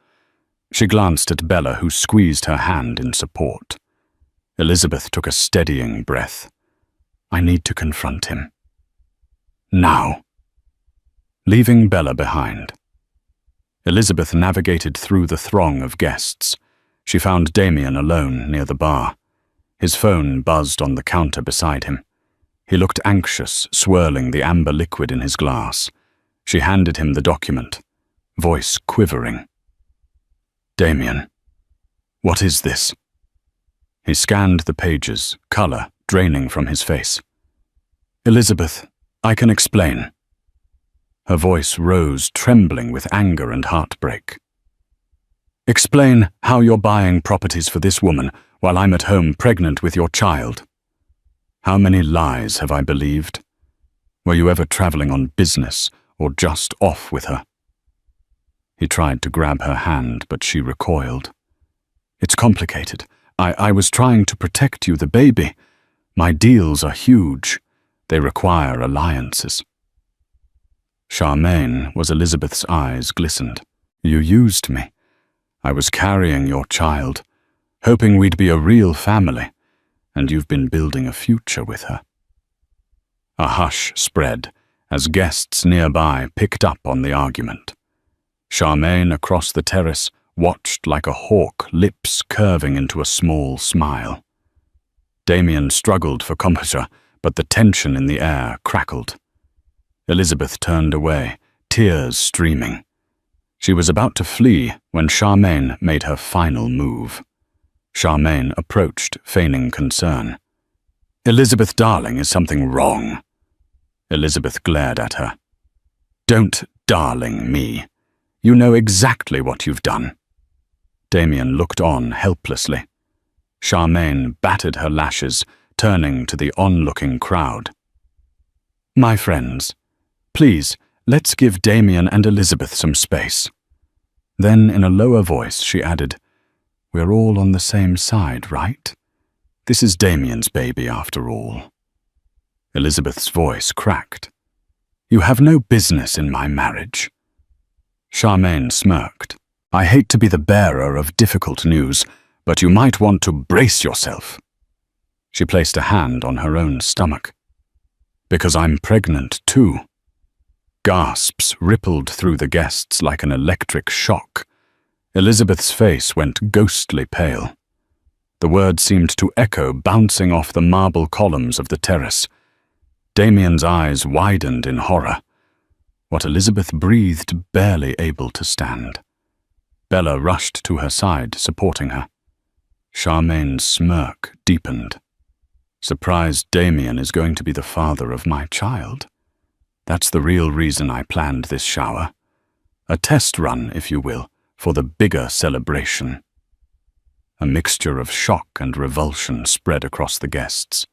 She glanced at Bella, who squeezed her hand in support. Elizabeth took a steadying breath. I need to confront him. Now. Leaving Bella behind, Elizabeth navigated through the throng of guests. She found Damien alone near the bar. His phone buzzed on the counter beside him. He looked anxious, swirling the amber liquid in his glass. She handed him the document, voice quivering. Damien, what is this? He scanned the pages, color draining from his face. Elizabeth, I can explain. Her voice rose, trembling with anger and heartbreak. Explain how you're buying properties for this woman while I'm at home pregnant with your child. How many lies have I believed? Were you ever traveling on business or just off with her? He tried to grab her hand, but she recoiled. It's complicated. I was trying to protect you, the baby. My deals are huge. They require alliances. Charmaine was Elizabeth's eyes glistened. You used me. I was carrying your child, hoping we'd be a real family, and you've been building a future with her. A hush spread as guests nearby picked up on the argument. Charmaine across the terrace watched like a hawk, lips curving into a small smile. Damien struggled for composure, but the tension in the air crackled. Elizabeth turned away, tears streaming. She was about to flee when Charmaine made her final move. Charmaine approached, feigning concern. Elizabeth, darling, is something wrong? Elizabeth glared at her. Don't darling me. You know exactly what you've done. Damien looked on helplessly. Charmaine battered her lashes, turning to the onlooking crowd. My friends, please, let's give Damien and Elizabeth some space. Then, in a lower voice, she added, We're all on the same side, right? This is Damien's baby, after all. Elizabeth's voice cracked. You have no business in my marriage. Charmaine smirked. I hate to be the bearer of difficult news, but you might want to brace yourself. She placed a hand on her own stomach. Because I'm pregnant too. Gasps rippled through the guests like an electric shock. Elizabeth's face went ghostly pale. The words seemed to echo, bouncing off the marble columns of the terrace. Damien's eyes widened in horror. What Elizabeth breathed, barely able to stand. Bella rushed to her side, supporting her. Charmaine's smirk deepened. Surprised Damien is going to be the father of my child? That's the real reason I planned this shower. A test run, if you will, for the bigger celebration. A mixture of shock and revulsion spread across the guests.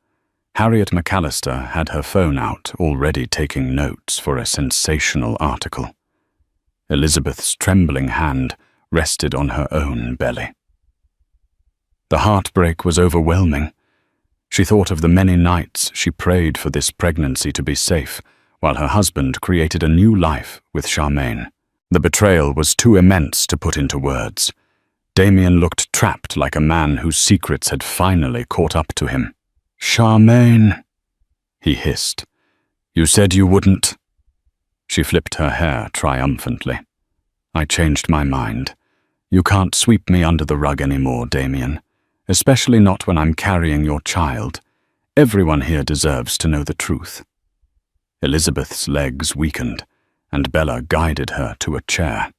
Harriet McAllister had her phone out, already taking notes for a sensational article. Elizabeth's trembling hand rested on her own belly. The heartbreak was overwhelming. She thought of the many nights she prayed for this pregnancy to be safe, while her husband created a new life with Charmaine. The betrayal was too immense to put into words. Damien looked trapped like a man whose secrets had finally caught up to him. Charmaine, he hissed. You said you wouldn't. She flipped her hair triumphantly. I changed my mind. You can't sweep me under the rug anymore, Damien. Especially not when I'm carrying your child. Everyone here deserves to know the truth. Elizabeth's legs weakened, and Bella guided her to a chair.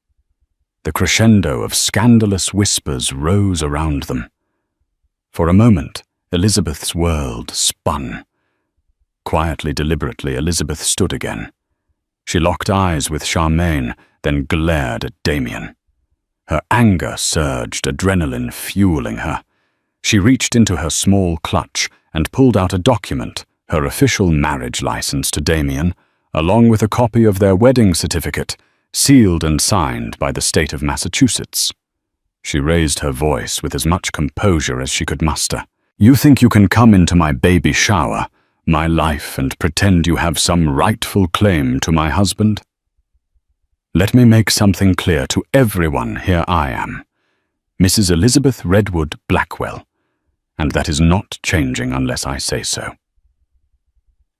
The crescendo of scandalous whispers rose around them. For a moment, Elizabeth's world spun. Quietly, deliberately, Elizabeth stood again. She locked eyes with Charmaine, then glared at Damien. Her anger surged, adrenaline fueling her. She reached into her small clutch and pulled out a document, her official marriage license to Damien, along with a copy of their wedding certificate, sealed and signed by the state of Massachusetts. She raised her voice with as much composure as she could muster. "You think you can come into my baby shower, my life, and pretend you have some rightful claim to my husband? Let me make something clear to everyone. Here I am, Mrs. Elizabeth Redwood Blackwell, and that is not changing unless I say so."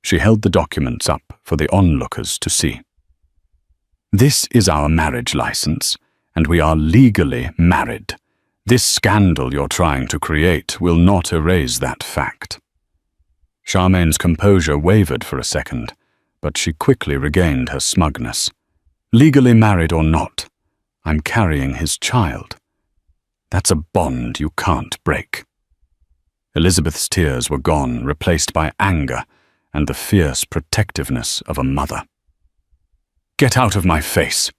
She held the documents up for the onlookers to see. "This is our marriage license, and we are legally married. This scandal you're trying to create will not erase that fact." Charmaine's composure wavered for a second, but she quickly regained her smugness. "Legally married or not, I'm carrying his child. That's a bond you can't break." Elizabeth's tears were gone, replaced by anger and the fierce protectiveness of a mother. "Get out of my face!"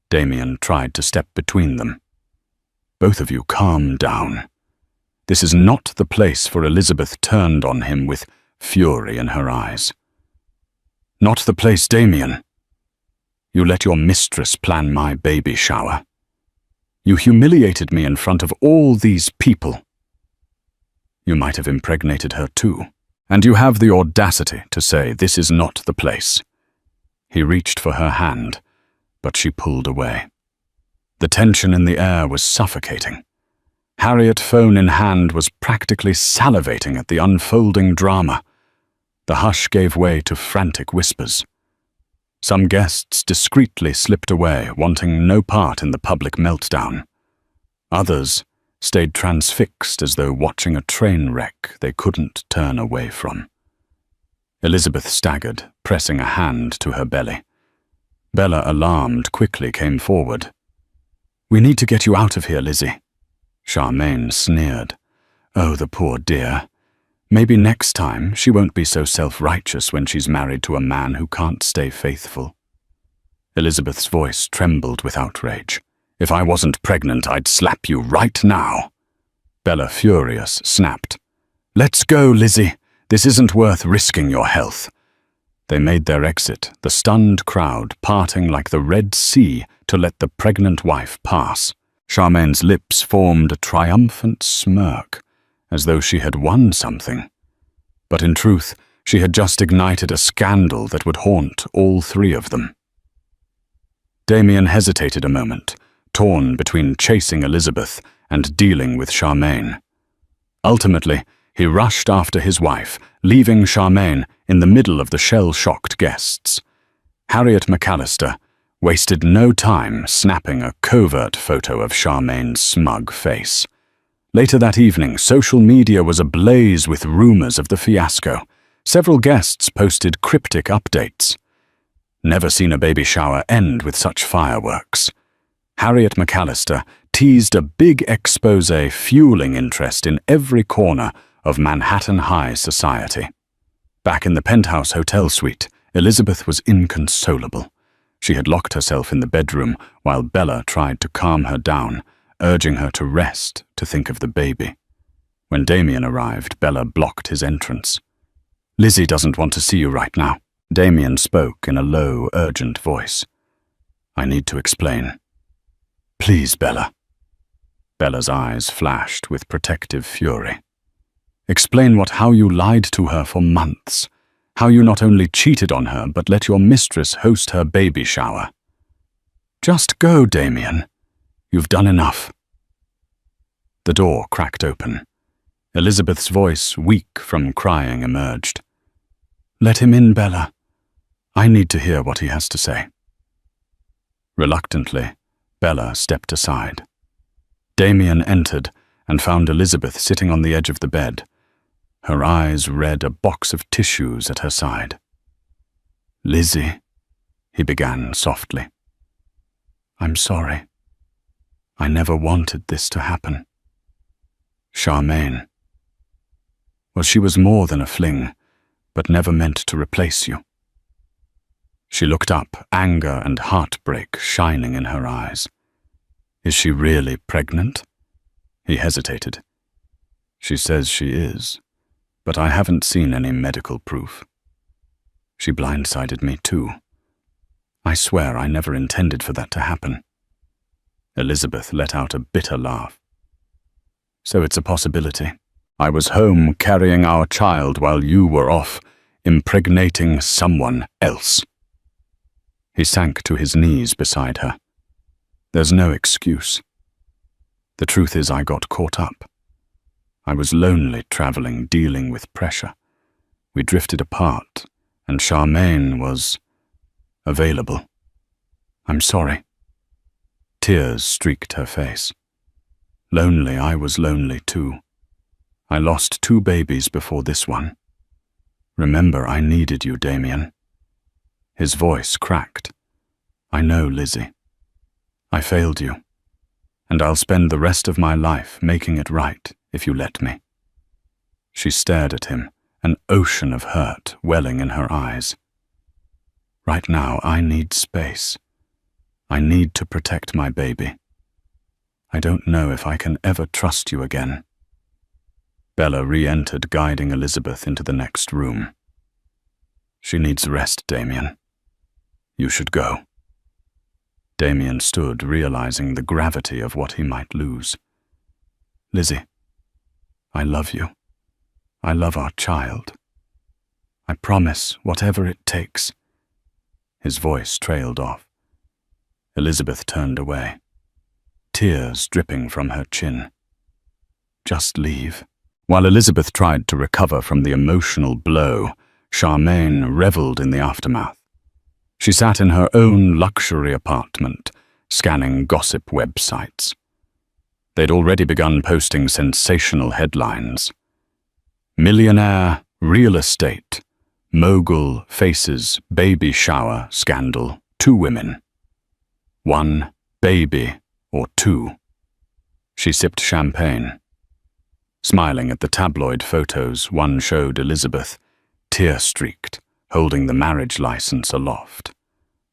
Damien tried to step between them. "Both of you calm down. This is not the place for..." Elizabeth turned on him with fury in her eyes. "Not the place, Damien. You let your mistress plan my baby shower. You humiliated me in front of all these people. You might have impregnated her too, and you have the audacity to say this is not the place." He reached for her hand, but she pulled away. The tension in the air was suffocating. Harriet, phone in hand, was practically salivating at the unfolding drama. The hush gave way to frantic whispers. Some guests discreetly slipped away, wanting no part in the public meltdown. Others stayed transfixed as though watching a train wreck they couldn't turn away from. Elizabeth staggered, pressing a hand to her belly. Bella, alarmed, quickly came forward. "We need to get you out of here, Lizzie." Charmaine sneered. "Oh, the poor dear. Maybe next time she won't be so self-righteous when she's married to a man who can't stay faithful." Elizabeth's voice trembled with outrage. "If I wasn't pregnant, I'd slap you right now." Bella, furious, snapped. "Let's go, Lizzie. This isn't worth risking your health." They made their exit, the stunned crowd parting like the Red Sea to let the pregnant wife pass. Charmaine's lips formed a triumphant smirk, as though she had won something. But in truth, she had just ignited a scandal that would haunt all three of them. Damien hesitated a moment, torn between chasing Elizabeth and dealing with Charmaine. Ultimately, he rushed after his wife, leaving Charmaine in the middle of the shell-shocked guests. Harriet McAllister wasted no time snapping a covert photo of Charmaine's smug face. Later that evening, social media was ablaze with rumors of the fiasco. Several guests posted cryptic updates. "Never seen a baby shower end with such fireworks." Harriet McAllister teased a big expose fueling interest in every corner of Manhattan high society. Back in the penthouse hotel suite, Elizabeth was inconsolable. She had locked herself in the bedroom while Bella tried to calm her down, urging her to rest, to think of the baby. When Damien arrived, Bella blocked his entrance. "Lizzie doesn't want to see you right now." Damien spoke in a low, urgent voice. "I need to explain." "Please, Bella." Bella's eyes flashed with protective fury. "Explain how you lied to her for months. How you not only cheated on her, but let your mistress host her baby shower." "Just go, Damien. You've done enough." The door cracked open. Elizabeth's voice, weak from crying, emerged. "Let him in, Bella. I need to hear what he has to say." Reluctantly, Bella stepped aside. Damien entered and found Elizabeth sitting on the edge of the bed. Her eyes read a box of tissues at her side. "Lizzie," he began softly. "I'm sorry," I never wanted this to happen. Charmaine. Well, she was more than a fling, but never meant to replace you. She looked up, anger and heartbreak shining in her eyes. Is she really pregnant? He hesitated. She says she is, but I haven't seen any medical proof. She blindsided me too. I swear I never intended for that to happen. Elizabeth let out a bitter laugh. So it's a possibility. I was home carrying our child while you were off, impregnating someone else. He sank to his knees beside her. There's no excuse. The truth is I got caught up. I was lonely traveling, dealing with pressure. We drifted apart, and Charmaine was available. I'm sorry. Tears streaked her face. Lonely, I was lonely too. I lost 2 babies before this one. Remember, I needed you, Damien. His voice cracked. I know, Lizzie. I failed you, and I'll spend the rest of my life making it right if you let me. She stared at him, an ocean of hurt welling in her eyes. Right now, I need space. I need to protect my baby. I don't know if I can ever trust you again. Bella re-entered, guiding Elizabeth into the next room. She needs rest, Damien. You should go. Damien stood, realizing the gravity of what he might lose. Lizzie, I love you. I love our child. I promise, whatever it takes. His voice trailed off. Elizabeth turned away, tears dripping from her chin. Just leave. While Elizabeth tried to recover from the emotional blow, Charmaine reveled in the aftermath. She sat in her own luxury apartment, scanning gossip websites. They'd already begun posting sensational headlines. Millionaire, real estate, mogul faces baby shower scandal, 2 women. 1 baby or 2. She sipped champagne. Smiling at the tabloid photos, one showed Elizabeth, tear-streaked, holding the marriage license aloft.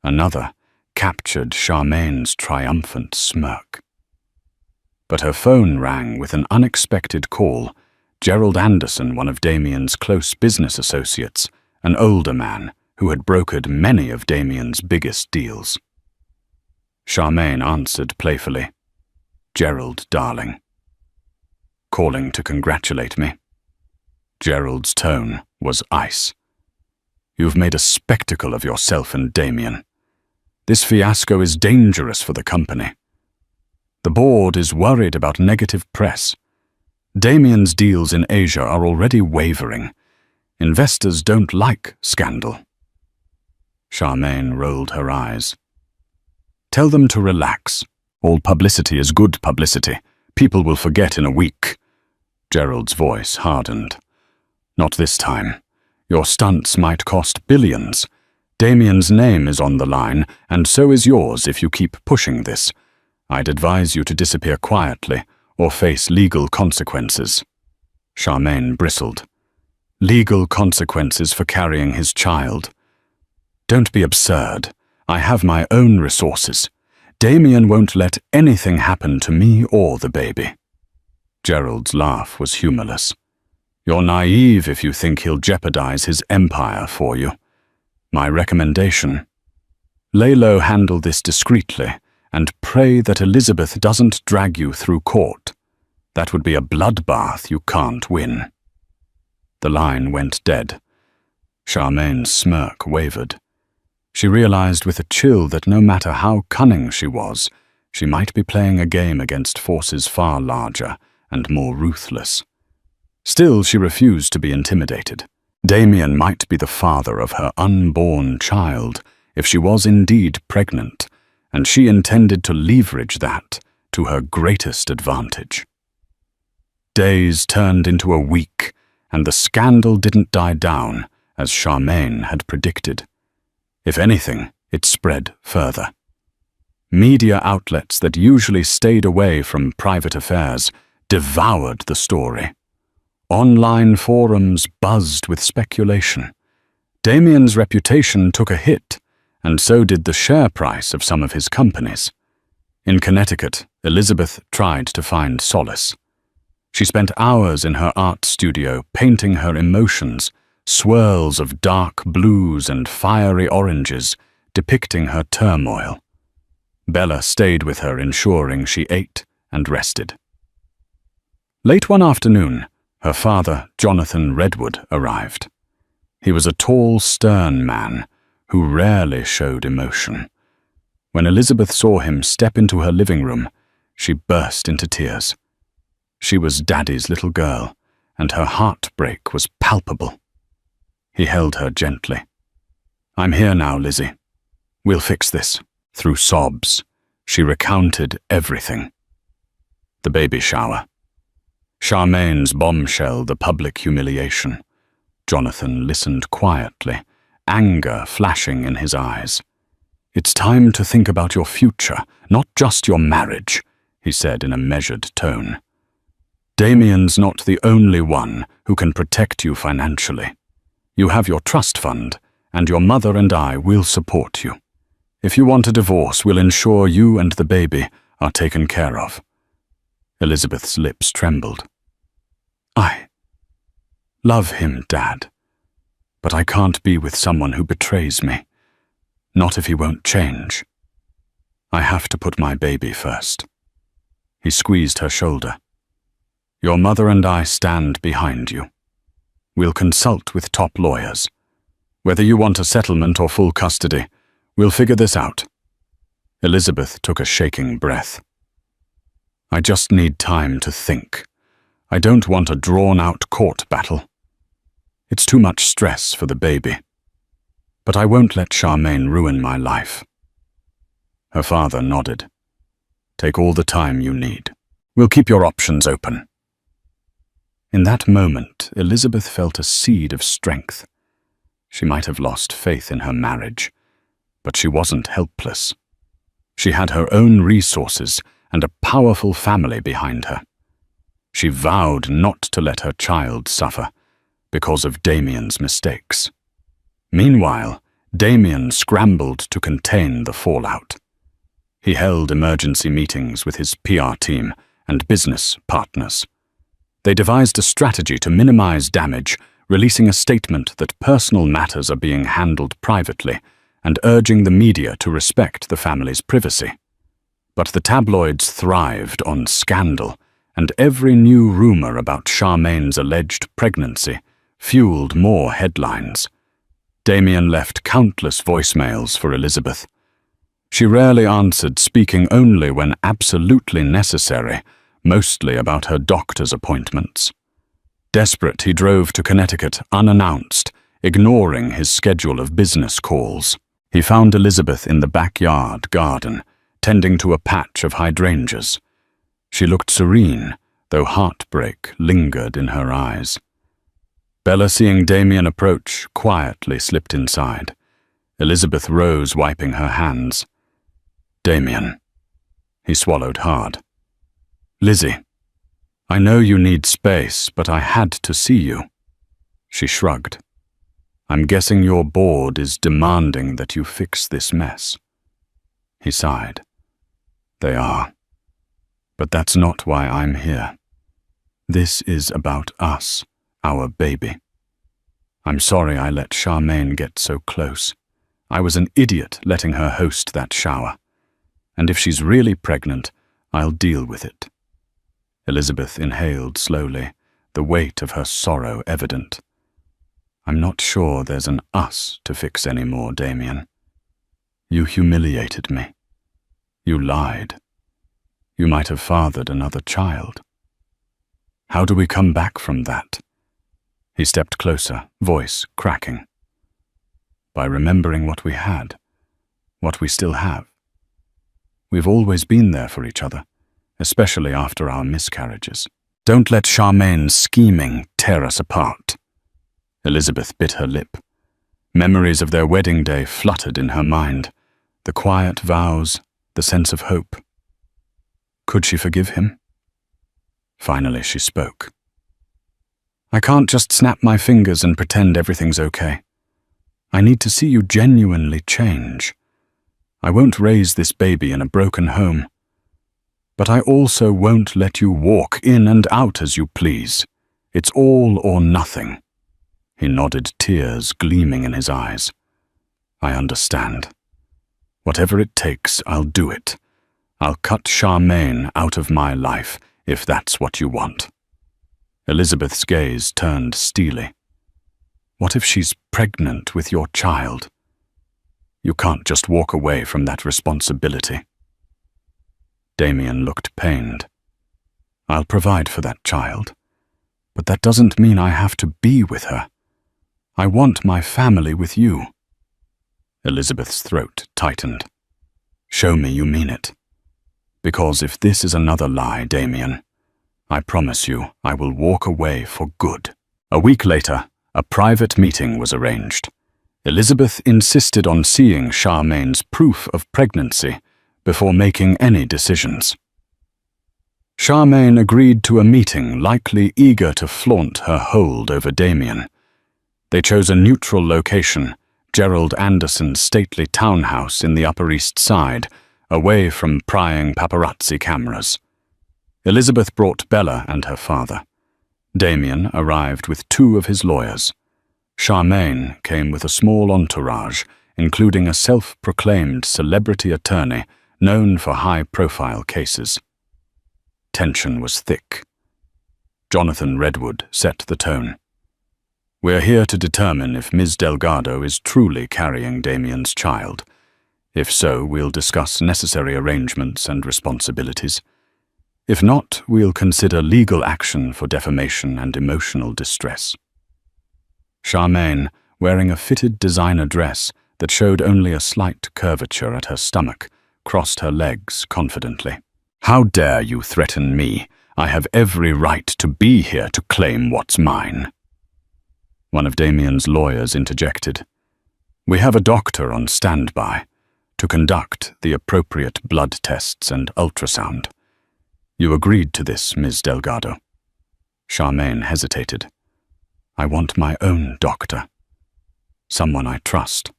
Another captured Charmaine's triumphant smirk. But her phone rang with an unexpected call. Gerald Anderson, one of Damien's close business associates, an older man who had brokered many of Damien's biggest deals. Charmaine answered playfully. Gerald, darling. Calling to congratulate me. Gerald's tone was ice. You've made a spectacle of yourself and Damien. This fiasco is dangerous for the company. The board is worried about negative press. Damien's deals in Asia are already wavering. Investors don't like scandal. Charmaine rolled her eyes. Tell them to relax. All publicity is good publicity. People will forget in a week. Gerald's voice hardened. Not this time. Your stunts might cost billions. Damien's name is on the line, and so is yours if you keep pushing this. I'd advise you to disappear quietly or face legal consequences. Charmaine bristled. Legal consequences for carrying his child. Don't be absurd. I have my own resources. Damien won't let anything happen to me or the baby. Gerald's laugh was humorless. You're naive if you think he'll jeopardize his empire for you. My recommendation: lay low, handle this discreetly, and pray that Elizabeth doesn't drag you through court. That would be a bloodbath you can't win. The line went dead. Charmaine's smirk wavered. She realized with a chill that no matter how cunning she was, she might be playing a game against forces far larger and more ruthless. Still, she refused to be intimidated. Damien might be the father of her unborn child if she was indeed pregnant, and she intended to leverage that to her greatest advantage. Days turned into a week, and the scandal didn't die down, as Charmaine had predicted. If anything, it spread further. Media outlets that usually stayed away from private affairs devoured the story. Online forums buzzed with speculation. Damien's reputation took a hit, and so did the share price of some of his companies. In Connecticut, Elizabeth tried to find solace. She spent hours in her art studio painting her emotions, swirls of dark blues and fiery oranges depicting her turmoil. Bella stayed with her, ensuring she ate and rested. Late one afternoon, her father, Jonathan Redwood, arrived. He was a tall, stern man who rarely showed emotion. When Elizabeth saw him step into her living room, she burst into tears. She was Daddy's little girl, and her heartbreak was palpable. He held her gently. "I'm here now, Lizzie. We'll fix this." Through sobs, she recounted everything. The baby shower. Charmaine's bombshell, the public humiliation. Jonathan listened quietly, anger flashing in his eyes. "It's time to think about your future, not just your marriage," he said in a measured tone. "Damien's not the only one who can protect you financially. You have your trust fund, and your mother and I will support you. If you want a divorce, we'll ensure you and the baby are taken care of." Elizabeth's lips trembled. "I love him, Dad, but I can't be with someone who betrays me. Not if he won't change. I have to put my baby first." He squeezed her shoulder. "Your mother and I stand behind you. We'll consult with top lawyers. Whether you want a settlement or full custody, we'll figure this out." Elizabeth took a shaking breath. "I just need time to think. I don't want a drawn-out court battle. It's too much stress for the baby. But I won't let Charmaine ruin my life." Her father nodded. "Take all the time you need. We'll keep your options open." In that moment, Elizabeth felt a seed of strength. She might have lost faith in her marriage, but she wasn't helpless. She had her own resources and a powerful family behind her. She vowed not to let her child suffer because of Damien's mistakes. Meanwhile, Damien scrambled to contain the fallout. He held emergency meetings with his PR team and business partners. They devised a strategy to minimize damage, releasing a statement that personal matters are being handled privately and urging the media to respect the family's privacy. But the tabloids thrived on scandal, and every new rumor about Charmaine's alleged pregnancy fueled more headlines. Damien left countless voicemails for Elizabeth. She rarely answered, speaking only when absolutely necessary, mostly about her doctor's appointments. Desperate, he drove to Connecticut unannounced, ignoring his schedule of business calls. He found Elizabeth in the backyard garden, tending to a patch of hydrangeas. She looked serene, though heartbreak lingered in her eyes. Bella, seeing Damien approach, quietly slipped inside. Elizabeth rose, wiping her hands. "Damien." He swallowed hard. "Lizzie, I know you need space, but I had to see you." She shrugged. "I'm guessing your board is demanding that you fix this mess." He sighed. "They are. But that's not why I'm here. This is about us, our baby. I'm sorry I let Charmaine get so close. I was an idiot letting her host that shower. And if she's really pregnant, I'll deal with it." Elizabeth inhaled slowly, the weight of her sorrow evident. "I'm not sure there's an us to fix anymore, Damien. You humiliated me. You lied. You might have fathered another child. How do we come back from that?" He stepped closer, voice cracking. "By remembering what we had, what we still have. We've always been there for each other, especially after our miscarriages. Don't let Charmaine's scheming tear us apart." Elizabeth bit her lip. Memories of their wedding day fluttered in her mind. The quiet vows, the sense of hope. Could she forgive him? Finally, she spoke. I can't just snap my fingers and pretend everything's okay. I need to see you genuinely change. I won't raise this baby in a broken home. But I also won't let you walk in and out as you please. It's all or nothing. He nodded, tears gleaming in his eyes. I understand. Whatever it takes, I'll do it. I'll cut Charmaine out of my life, if that's what you want. Elizabeth's gaze turned steely. What if she's pregnant with your child? You can't just walk away from that responsibility. Damien looked pained. I'll provide for that child, but that doesn't mean I have to be with her. I want my family with you. Elizabeth's throat tightened. Show me you mean it. Because if this is another lie, Damien, I promise you I will walk away for good. A week later, a private meeting was arranged. Elizabeth insisted on seeing Charmaine's proof of pregnancy before making any decisions. Charmaine agreed to a meeting, likely eager to flaunt her hold over Damien. They chose a neutral location, Gerald Anderson's stately townhouse in the Upper East Side, away from prying paparazzi cameras. Elizabeth brought Bella and her father. Damien arrived with 2 of his lawyers. Charmaine came with a small entourage, including a self-proclaimed celebrity attorney known for high-profile cases. Tension was thick. Jonathan Redwood set the tone. We're here to determine if Ms. Delgado is truly carrying Damien's child. If so, we'll discuss necessary arrangements and responsibilities. If not, we'll consider legal action for defamation and emotional distress. Charmaine, wearing a fitted designer dress that showed only a slight curvature at her stomach, crossed her legs confidently. How dare you threaten me? I have every right to be here to claim what's mine. One of Damien's lawyers interjected. We have a doctor on standby to conduct the appropriate blood tests and ultrasound. You agreed to this, Ms. Delgado. Charmaine hesitated. I want my own doctor. Someone I trust.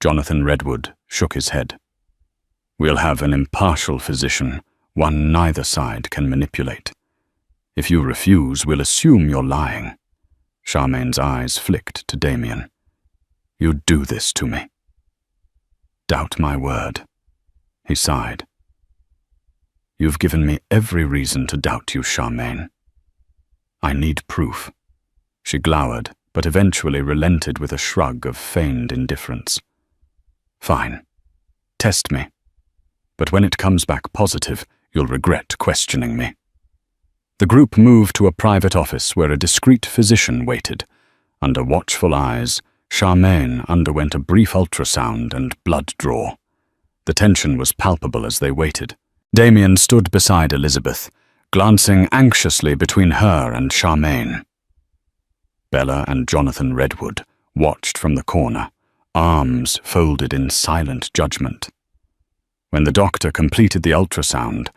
Jonathan Redwood shook his head. We'll have an impartial physician, one neither side can manipulate. If you refuse, we'll assume you're lying. Charmaine's eyes flicked to Damien. You'd do this to me. Doubt my word. He sighed. You've given me every reason to doubt you, Charmaine. I need proof. She glowered, but eventually relented with a shrug of feigned indifference. Fine. Test me. But when it comes back positive, you'll regret questioning me. The group moved to a private office where a discreet physician waited. Under watchful eyes, Charmaine underwent a brief ultrasound and blood draw. The tension was palpable as they waited. Damien stood beside Elizabeth, glancing anxiously between her and Charmaine. Bella and Jonathan Redwood watched from the corner, arms folded in silent judgment. When the doctor completed the ultrasound,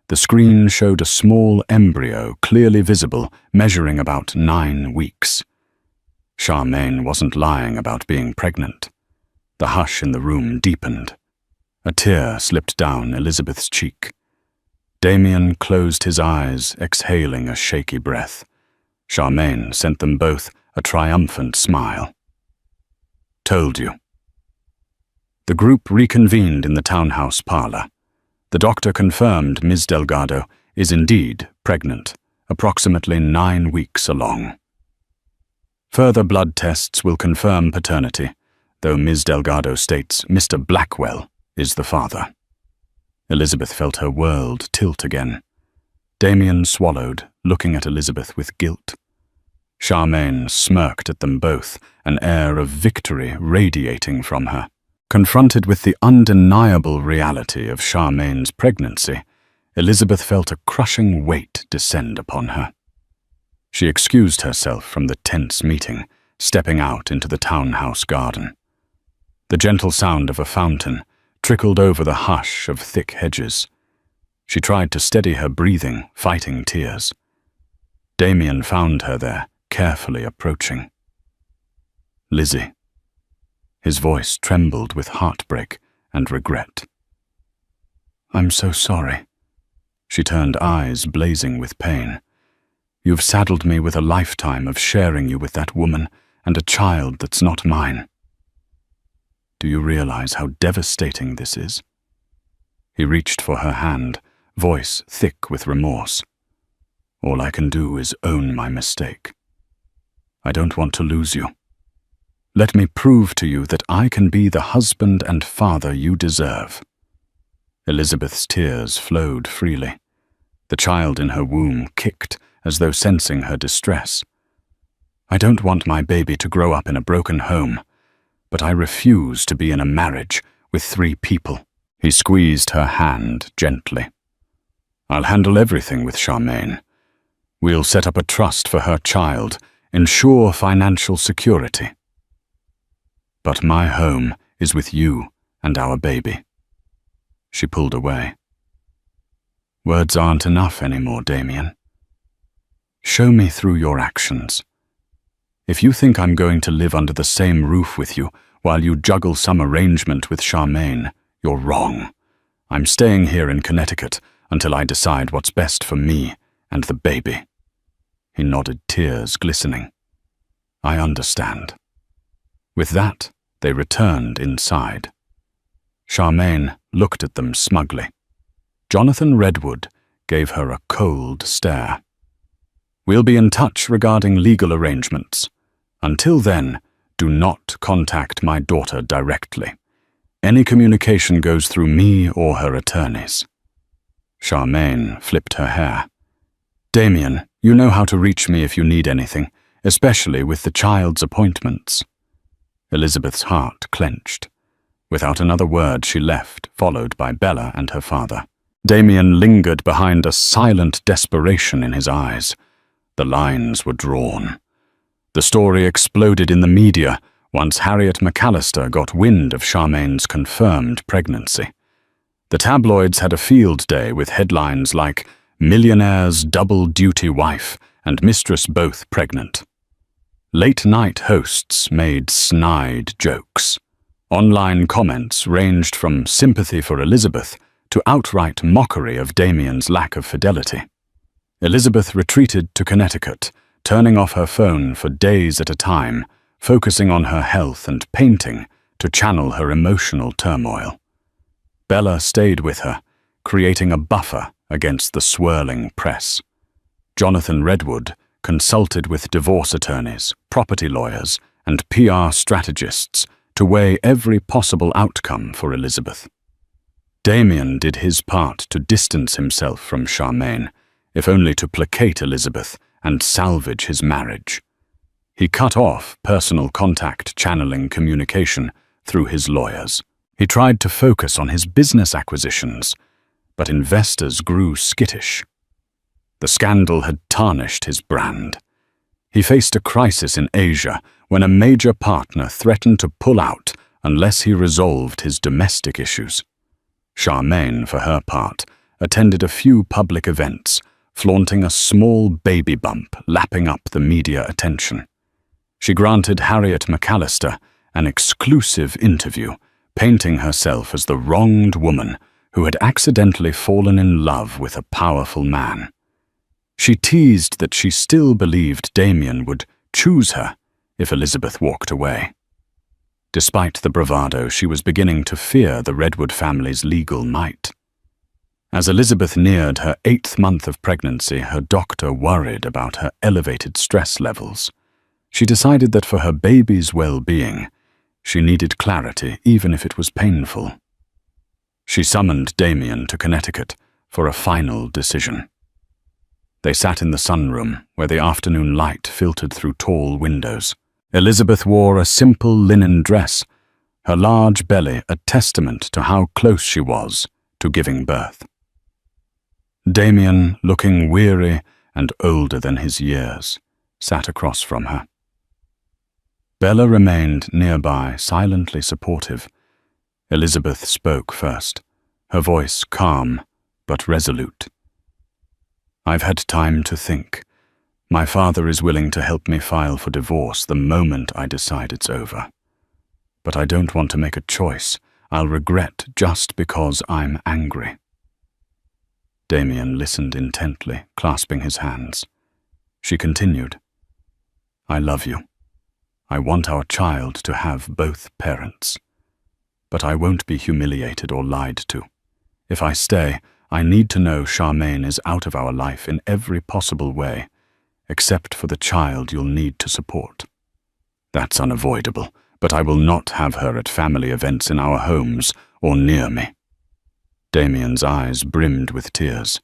the screen showed a small embryo clearly visible, measuring about 9 weeks. Charmaine wasn't lying about being pregnant. The hush in the room deepened. A tear slipped down Elizabeth's cheek. Damien closed his eyes, exhaling a shaky breath. Charmaine sent them both a triumphant smile. Told you. The group reconvened in the townhouse parlor. The doctor confirmed Ms. Delgado is indeed pregnant, approximately 9 weeks along. Further blood tests will confirm paternity, though Ms. Delgado states Mr. Blackwell is the father. Elizabeth felt her world tilt again. Damien swallowed, looking at Elizabeth with guilt. Charmaine smirked at them both, an air of victory radiating from her. Confronted with the undeniable reality of Charmaine's pregnancy, Elizabeth felt a crushing weight descend upon her. She excused herself from the tense meeting, stepping out into the townhouse garden. The gentle sound of a fountain, trickled over the hush of thick hedges. She tried to steady her breathing, fighting tears. Damien found her there, carefully approaching. "Lizzie." His voice trembled with heartbreak and regret. "I'm so sorry." She turned eyes blazing with pain. "You've saddled me with a lifetime of sharing you with that woman and a child that's not mine. Do you realize how devastating this is?" He reached for her hand, voice thick with remorse. "All I can do is own my mistake. I don't want to lose you. Let me prove to you that I can be the husband and father you deserve." Elizabeth's tears flowed freely. The child in her womb kicked as though sensing her distress. "I don't want my baby to grow up in a broken home, but I refuse to be in a marriage with 3 people. He squeezed her hand gently. "I'll handle everything with Charmaine. We'll set up a trust for her child, ensure financial security. But my home is with you and our baby." She pulled away. "Words aren't enough anymore, Damien. Show me through your actions. If you think I'm going to live under the same roof with you while you juggle some arrangement with Charmaine, you're wrong. I'm staying here in Connecticut until I decide what's best for me and the baby." He nodded, tears glistening. "I understand." With that, they returned inside. Charmaine looked at them smugly. Jonathan Redwood gave her a cold stare. "We'll be in touch regarding legal arrangements. Until then, do not contact my daughter directly. Any communication goes through me or her attorneys." Charmaine flipped her hair. "Damien, you know how to reach me if you need anything, especially with the child's appointments." Elizabeth's heart clenched. Without another word, she left, followed by Bella and her father. Damien lingered behind a silent desperation in his eyes. The lines were drawn. The story exploded in the media once Harriet McAllister got wind of Charmaine's confirmed pregnancy. The tabloids had a field day with headlines like "Millionaire's double-duty wife" and "Mistress both pregnant." Late-night hosts made snide jokes. Online comments ranged from sympathy for Elizabeth to outright mockery of Damien's lack of fidelity. Elizabeth retreated to Connecticut, turning off her phone for days at a time, focusing on her health and painting to channel her emotional turmoil. Bella stayed with her, creating a buffer against the swirling press. Jonathan Redwood consulted with divorce attorneys, property lawyers, and PR strategists to weigh every possible outcome for Elizabeth. Damien did his part to distance himself from Charmaine, if only to placate Elizabeth and salvage his marriage. He cut off personal contact channeling communication through his lawyers. He tried to focus on his business acquisitions, but investors grew skittish. The scandal had tarnished his brand. He faced a crisis in Asia when a major partner threatened to pull out unless he resolved his domestic issues. Charmaine, for her part, attended a few public events, flaunting a small baby bump lapping up the media attention. She granted Harriet McAllister an exclusive interview, painting herself as the wronged woman who had accidentally fallen in love with a powerful man. She teased that she still believed Damien would choose her if Elizabeth walked away. Despite the bravado, she was beginning to fear the Redwood family's legal might. As Elizabeth neared her 8th month of pregnancy, her doctor worried about her elevated stress levels. She decided that for her baby's well-being, she needed clarity even if it was painful. She summoned Damien to Connecticut for a final decision. They sat in the sunroom, where the afternoon light filtered through tall windows. Elizabeth wore a simple linen dress, her large belly a testament to how close she was to giving birth. Damien, looking weary and older than his years, sat across from her. Bella remained nearby, silently supportive. Elizabeth spoke first, her voice calm but resolute. "I've had time to think. My father is willing to help me file for divorce the moment I decide it's over. But I don't want to make a choice I'll regret just because I'm angry." Damien listened intently, clasping his hands. She continued, "I love you. I want our child to have both parents. But I won't be humiliated or lied to. If I stay, I need to know Charmaine is out of our life in every possible way, except for the child you'll need to support. That's unavoidable, but I will not have her at family events in our homes or near me." Damien's eyes brimmed with tears.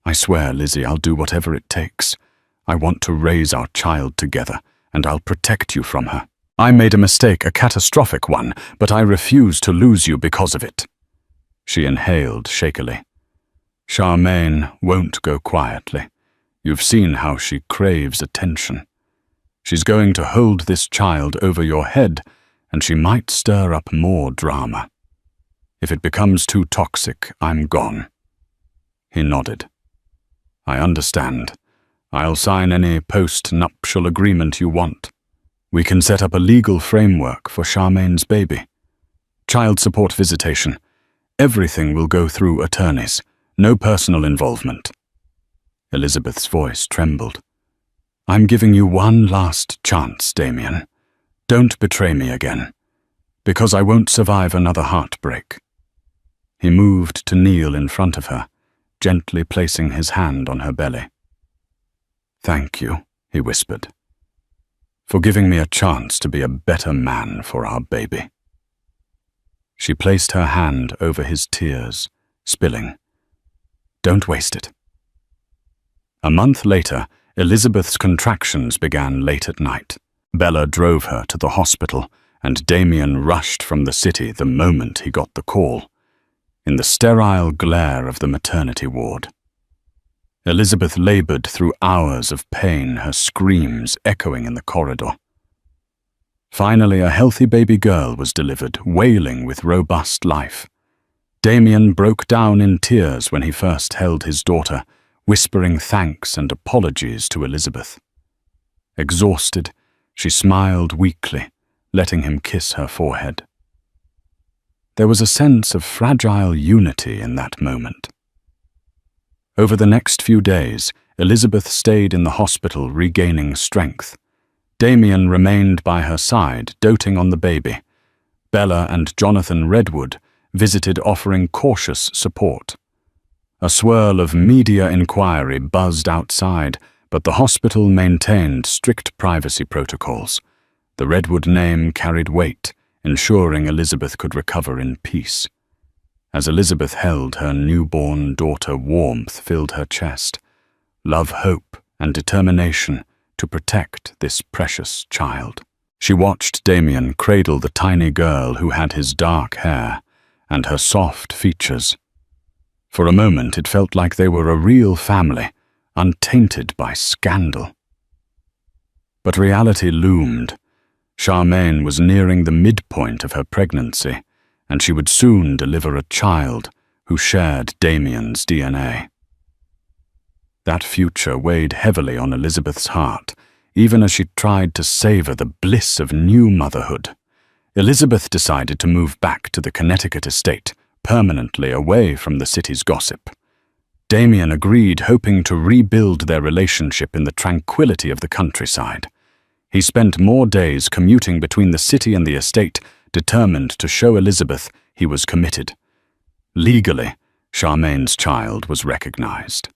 "I swear, Lizzie, I'll do whatever it takes. I want to raise our child together, and I'll protect you from her. I made a mistake, a catastrophic one, but I refuse to lose you because of it." She inhaled shakily. "Charmaine won't go quietly. You've seen how she craves attention. She's going to hold this child over your head, and she might stir up more drama. If it becomes too toxic, I'm gone." He nodded. "I understand. I'll sign any post-nuptial agreement you want. We can set up a legal framework for Charmaine's baby. Child support visitation. Everything will go through attorneys. No personal involvement." Elizabeth's voice trembled. "I'm giving you one last chance, Damien. Don't betray me again, because I won't survive another heartbreak." He moved to kneel in front of her, gently placing his hand on her belly. "Thank you," he whispered, "for giving me a chance to be a better man for our baby." She placed her hand over his tears, spilling. "Don't waste it." A month later, Elizabeth's contractions began late at night. Bella drove her to the hospital, and Damien rushed from the city the moment he got the call, in the sterile glare of the maternity ward. Elizabeth labored through hours of pain, her screams echoing in the corridor. Finally, a healthy baby girl was delivered, wailing with robust life. Damien broke down in tears when he first held his daughter, whispering thanks and apologies to Elizabeth. Exhausted, she smiled weakly, letting him kiss her forehead. There was a sense of fragile unity in that moment. Over the next few days, Elizabeth stayed in the hospital, regaining strength. Damien remained by her side, doting on the baby. Bella and Jonathan Redwood visited, offering cautious support. A swirl of media inquiry buzzed outside, but the hospital maintained strict privacy protocols. The Redwood name carried weight, ensuring Elizabeth could recover in peace. As Elizabeth held her newborn daughter, warmth filled her chest. Love, hope, and determination to protect this precious child. She watched Damien cradle the tiny girl who had his dark hair and her soft features. For a moment it felt like they were a real family, untainted by scandal. But reality loomed. Charmaine was nearing the midpoint of her pregnancy, and she would soon deliver a child who shared Damien's DNA. That future weighed heavily on Elizabeth's heart, even as she tried to savor the bliss of new motherhood. Elizabeth decided to move back to the Connecticut estate, permanently away from the city's gossip. Damien agreed, hoping to rebuild their relationship in the tranquility of the countryside. He spent more days commuting between the city and the estate, determined to show Elizabeth he was committed. Legally, Charmaine's child was recognized.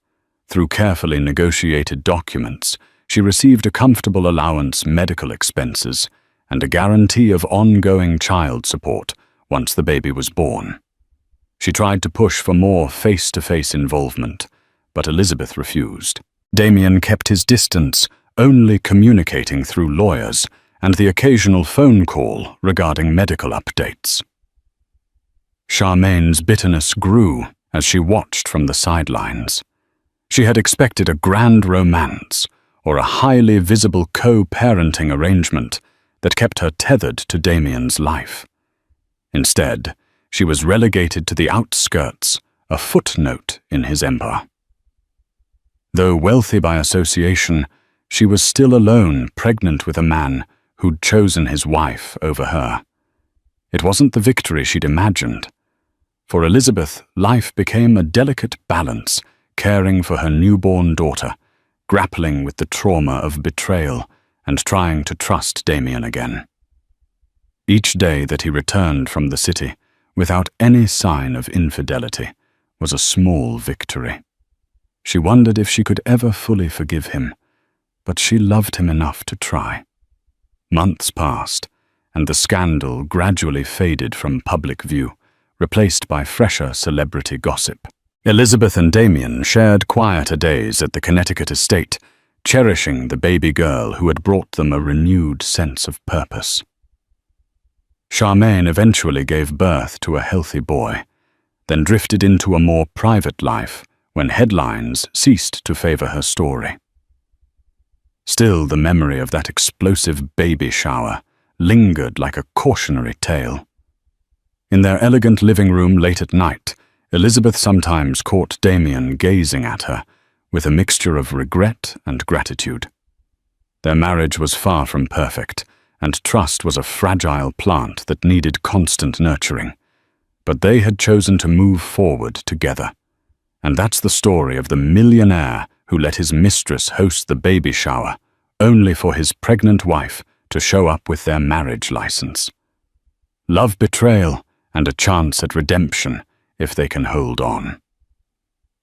Through carefully negotiated documents, she received a comfortable allowance, medical expenses, and a guarantee of ongoing child support once the baby was born. She tried to push for more face-to-face involvement, but Elizabeth refused. Damien kept his distance, only communicating through lawyers and the occasional phone call regarding medical updates. Charmaine's bitterness grew as she watched from the sidelines. She had expected a grand romance or a highly visible co-parenting arrangement that kept her tethered to Damien's life. Instead, she was relegated to the outskirts, a footnote in his empire. Though wealthy by association, she was still alone, pregnant with a man who'd chosen his wife over her. It wasn't the victory she'd imagined. For Elizabeth, life became a delicate balance, caring for her newborn daughter, grappling with the trauma of betrayal, and trying to trust Damien again. Each day that he returned from the city, without any sign of infidelity, was a small victory. She wondered if she could ever fully forgive him, but she loved him enough to try. Months passed, and the scandal gradually faded from public view, replaced by fresher celebrity gossip. Elizabeth and Damien shared quieter days at the Connecticut estate, cherishing the baby girl who had brought them a renewed sense of purpose. Charmaine eventually gave birth to a healthy boy, then drifted into a more private life when headlines ceased to favor her story. Still, the memory of that explosive baby shower lingered like a cautionary tale. In their elegant living room late at night, Elizabeth sometimes caught Damien gazing at her with a mixture of regret and gratitude. Their marriage was far from perfect, and trust was a fragile plant that needed constant nurturing. But they had chosen to move forward together. And that's the story of the millionaire who let his mistress host the baby shower, only for his pregnant wife to show up with their marriage license. Love betrayal and a chance at redemption if they can hold on.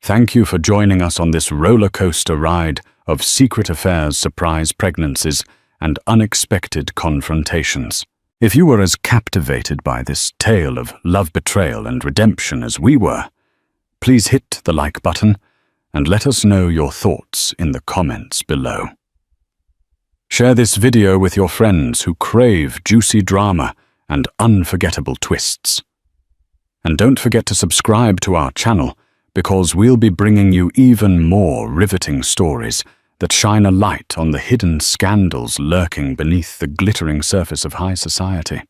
Thank you for joining us on this roller coaster ride of secret affairs, surprise pregnancies, and unexpected confrontations. If you were as captivated by this tale of love betrayal and redemption as we were, please hit the like button and let us know your thoughts in the comments below. Share this video with your friends who crave juicy drama and unforgettable twists. And don't forget to subscribe to our channel, because we'll be bringing you even more riveting stories that shine a light on the hidden scandals lurking beneath the glittering surface of high society.